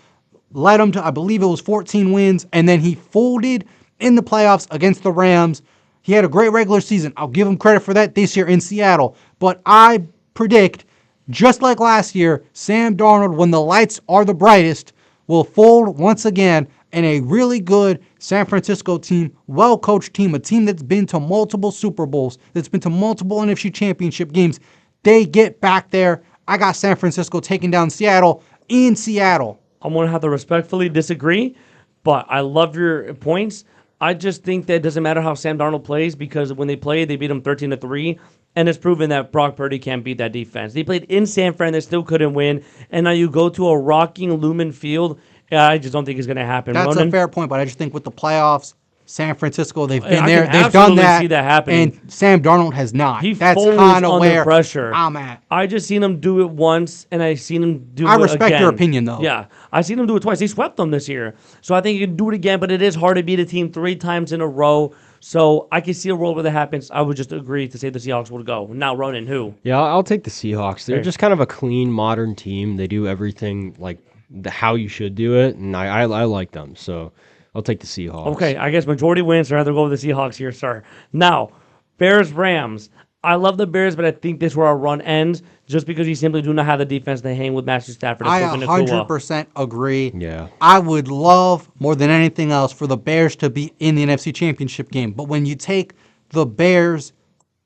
led him to, I believe it was 14 wins, and then he folded in the playoffs against the Rams. He had a great regular season. I'll give him credit for that this year in Seattle. But I predict, just like last year, Sam Darnold, when the lights are the brightest, will fold once again, and a really good San Francisco team, well-coached team, a team that's been to multiple Super Bowls, that's been to multiple NFC Championship games. They get back there. I got San Francisco taking down Seattle in Seattle. I'm going to have to respectfully disagree, but I love your points. I just think that it doesn't matter how Sam Darnold plays, because when they played, they beat him 13-3, and it's proven that Brock Purdy can't beat that defense. They played in San Fran, they still couldn't win, and now you go to a rocking Lumen Field. I just don't think it's going to happen. That's Ronan? a fair point, but I just think with the playoffs, San Francisco, they've been I there, can they've done absolutely that, see that happening. and Sam Darnold has not. That's folds kind of under where pressure. I'm at. I just seen him do it once, and I seen him do it I respect again. your opinion, though. Yeah, I seen him do it twice. He swept them this year, so I think he can do it again. But it is hard to beat a team 3 times in a row. So I can see a world where that happens. I would just agree to say the Seahawks would go. Now, Ronan, who? Yeah, I'll take the Seahawks. They're Okay. just kind of a clean, modern team. They do everything like how you should do it, and I like them. So I'll take the Seahawks. Okay, I guess majority wins, so I have to go with the Seahawks here, sir. Now, Bears-Rams. I love the Bears, but I think this is where our run ends, just because you simply do not have the defense to hang with Matthew Stafford. And I Puka Nacua. 100% agree. Yeah. I would love, more than anything else, for the Bears to be in the NFC Championship game. But when you take the Bears'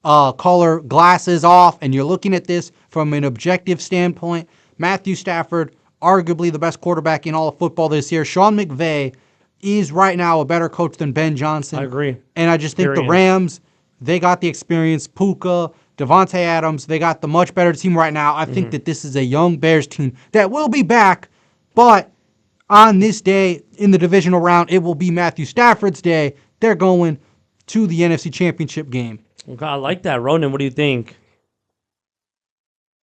color glasses off and you're looking at this from an objective standpoint, Matthew Stafford, arguably the best quarterback in all of football this year. Sean McVay is right now a better coach than Ben Johnson. I agree. And I just think the Period. Rams, they got the experience. Puka, Devontae Adams, they got the much better team right now. I think that this is a young Bears team that will be back, but on this day in the divisional round, it will be Matthew Stafford's day. They're going to the NFC Championship game. Okay, I like that. Ronan, what do you think?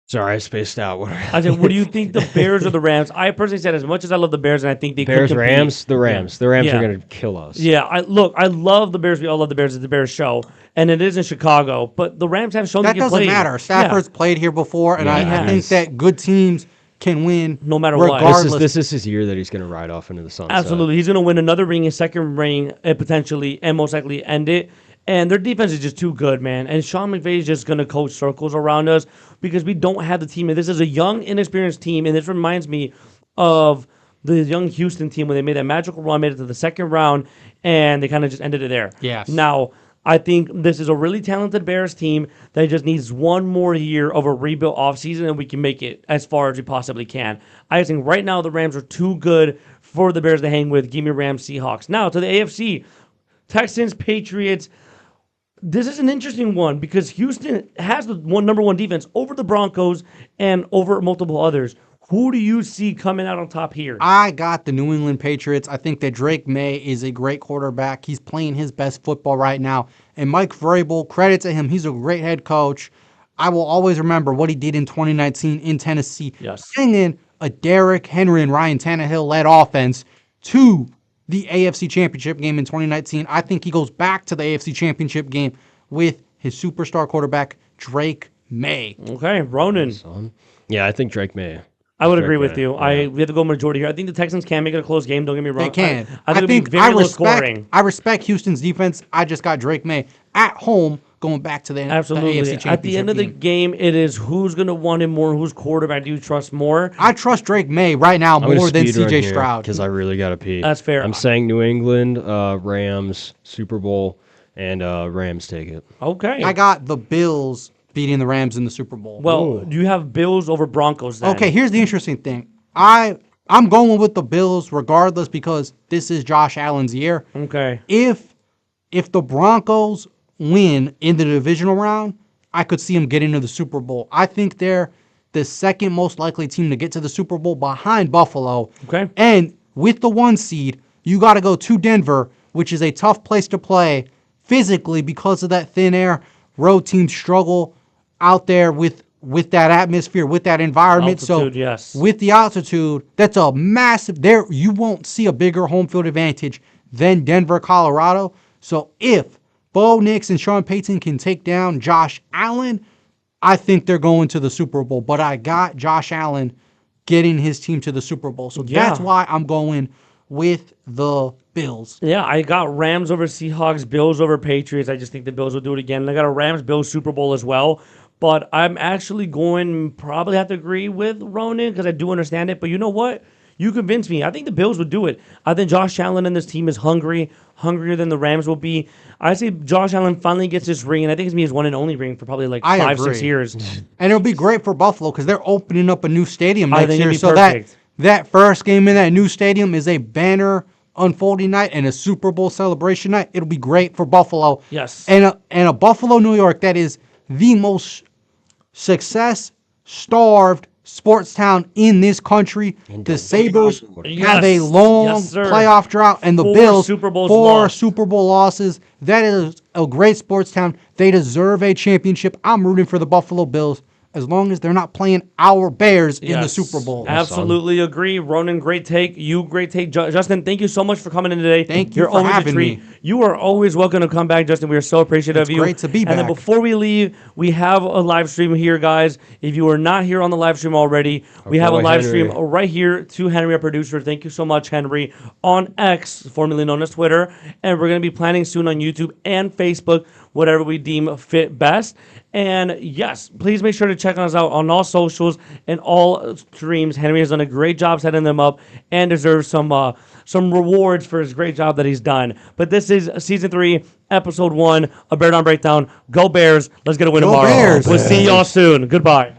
Sorry, I spaced out. What I said, what do you think, the Bears or the Rams? I personally said, as much as I love the Bears, and I think they could Bears, compete. Rams, the Rams. The Rams Yeah. are going to kill us. Yeah, I love the Bears. We all love the Bears. It's the Bears show, and it is in Chicago. But the Rams have shown That they can doesn't play. matter. Stafford's played here before, and I think that good teams can win no matter what. regardless. This is his year that he's going to ride off into the sunset. Absolutely, he's going to win another ring, a second ring, and potentially, and most likely end it. And their defense is just too good, man. And Sean McVay is just going to coach circles around us because we don't have the team. And this is a young, inexperienced team, and this reminds me of the young Houston team when they made that magical run, made it to the second round, and they kind of just ended it there. Yes. Now, I think this is a really talented Bears team that just needs one more year of a rebuilt offseason, and we can make it as far as we possibly can. I think right now the Rams are too good for the Bears to hang with. Give me Rams, Seahawks. Now to the AFC, Texans, Patriots. This is an interesting one because Houston has the number one defense over the Broncos and over multiple others. Who do you see coming out on top here? I got the New England Patriots. I think that Drake May is a great quarterback. He's playing his best football right now. And Mike Vrabel, credit to him, he's a great head coach. I will always remember what he did in 2019 in Tennessee. Yes. Bringing a Derrick Henry and Ryan Tannehill-led offense to the AFC Championship game in 2019. I think he goes back to the AFC Championship game with his superstar quarterback, Drake May. Okay, Ronan. Yeah, I think Drake May. I would Drake agree with May. you. Yeah. We have to go majority here. I think the Texans can make it a close game. Don't get me wrong. They can. I think it'll be very low scoring. I respect Houston's defense. I just got Drake May at home going back to the Absolutely. AFC Championship At the end of the game. game, it is who's going to want him more, whose quarterback do you trust more. I trust Drake May right now more than CJ Stroud. Because I really got to pee. That's fair. I'm saying New England, Rams, Super Bowl, and Rams take it. Okay. I got the Bills beating the Rams in the Super Bowl. Well, you have Bills over Broncos then. Okay, here's the interesting thing. I I'm going with the Bills regardless because this is Josh Allen's year. Okay. If the Broncos win in the divisional round, I could see them get into the Super Bowl. I think they're the second most likely team to get to the Super Bowl behind Buffalo. Okay. And with the 1 seed, you got to go to Denver, which is a tough place to play physically because of that thin air. Road teams struggle out there with that atmosphere, with that environment. Altitude, yes. With the altitude, that's a massive there. You won't see a bigger home field advantage than Denver, Colorado. So if Bo Nix and Sean Payton can take down Josh Allen, I think they're going to the Super Bowl. But I got Josh Allen getting his team to the Super Bowl. So that's why I'm going with the Bills. Yeah, I got Rams over Seahawks, Bills over Patriots. I just think the Bills will do it again. And I got a Rams-Bills Super Bowl as well. But I'm actually probably have to agree with Ronan because I do understand it. But you know what? You convinced me. I think the Bills would do it. I think Josh Allen and this team is hungrier than the Rams will be. I say Josh Allen finally gets his ring, and I think it's going to be his one and only ring for probably like 5-6 years. And it'll be great for Buffalo because they're opening up a new stadium I next think year. it'd be So perfect. that first game in that new stadium is a banner unfolding night and a Super Bowl celebration night. It'll be great for Buffalo. Yes. And a Buffalo, New York, that is the most success-starved sports town in this country. The Sabres have a long playoff drought, and the Bills, four Super Bowl losses. That is a great sports town. They deserve a championship. I'm rooting for the Buffalo Bills as long as they're not playing our Bears in the Super Bowl. Absolutely agree. Ronan, great take. You, great take. Justin, thank you so much for coming in today. Thank you You're for always having a treat. me. You are always welcome to come back, Justin. We are so appreciative of you. great to be And then back. before we leave, we have a live stream here, guys. If you are not here on the live stream already, we have a boy live Henry. stream right here to Henry, our producer. Thank you so much, Henry, on X, formerly known as Twitter. And we're going to be planning soon on YouTube and Facebook, whatever we deem fit best. And yes, please make sure to check us out on all socials and all streams. Henry has done a great job setting them up and deserves some rewards for his great job that he's done. But this is season 3, episode 1, a Bear Down Breakdown. Go Bears! Let's get a win Go tomorrow. Bears! We'll see y'all soon. Goodbye.